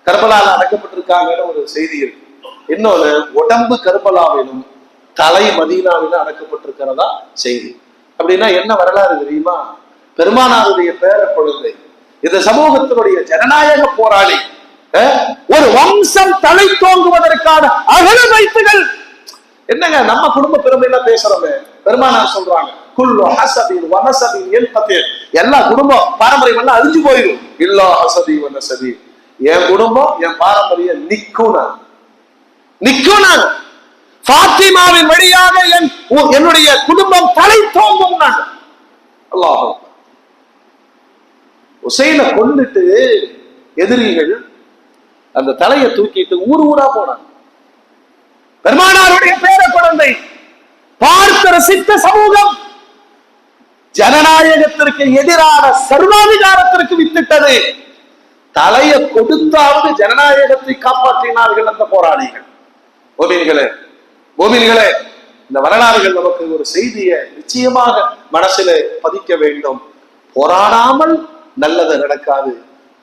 கர்பலால அடக்கப்பட்டிருக்காங்கன்னு ஒரு செய்தி இருக்கு. இன்னொன்னு, உடம்பு கர்பலாவிலும் தலை மதீனாவிலும் அடக்கப்பட்டிருக்கிறதா செய்தி. அப்படின்னா என்ன வரலாறு தெரியுமா? பெருமானாருடைய பேர குழந்தை, இந்த சமூகத்தினுடைய ஜனநாயக போராளி, ஒரு வம்சம் தலை தோங்குவதற்கான அகல வைப்புகள். என்னங்க நம்ம குடும்ப பெருமையெல்லாம் பேசுறோமே. பெருமானார் சொல்றாங்க, குல்லு ஹஸபின் வ நஸபின் யன்கதி, எல்லா குடும்பம் பாரம்பரியம் எல்லாம் அழிஞ்சு போயிடும். இல்லா ஹஸபி வ நஸபி, என் குடும்பம் என் பாரம்பரியம் நிக்குனா நிக்குனா. ஃபாத்திமாவின் வழியாக என்னுடைய குடும்பம் தலை தோங்கும். அல்லாஹ் ஹுசைனை கொன்னுட்டு எதிரிகள் அந்த தலையை தூக்கிட்டு ஊர் ஊரா போனாங்க. பெருமானாருடைய பேர குழந்தை பார்த்து ரசித்த சமூகம் ஜனநாயகத்திற்கு எதிரான சர்வாதிகாரத்திற்கு வித்திட்டது. தலையை கொடுத்தாவது ஜனநாயகத்தை காப்பாற்றினார்கள் அந்த போராளிகள். மோமின்களே, இந்த வரலாறுகள் நமக்கு ஒரு செய்தியை நிச்சயமாக மனசில பதிக்க வேண்டும். போராடாமல் நல்லது நடக்காது.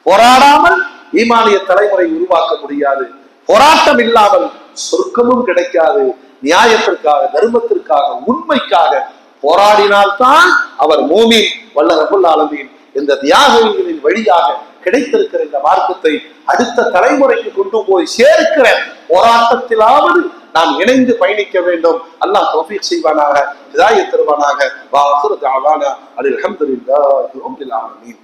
போராடாமல் ஈமானிய தலைமுறை உருவாக்க முடியாது. போராட்டம் இல்லாமல் சொர்க்கமும் கிடைக்காது. நியாயத்திற்காக, தர்மத்திற்காக, உண்மைக்காக போராடினால்தான் அவர் மோமின். வல்ல ரப்புல் ஆலமீன் இந்த தியாகங்களின் வழியாக கிடைத்திருக்கிற இந்த மார்க்கத்தை அடுத்த தலைமுறைக்கு கொண்டு போய் சேர்க்கிற போராட்டத்திலாவது நாம் இணைந்து பயணிக்க வேண்டும். அல்லாஹ் தௌஃபீக் செய்வானாக, ஹிதாயத் தருவானாக. வா ஆகிரு தஅவானா அல்ஹம்துலில்லாஹி ரப்பில் ஆலமீன்.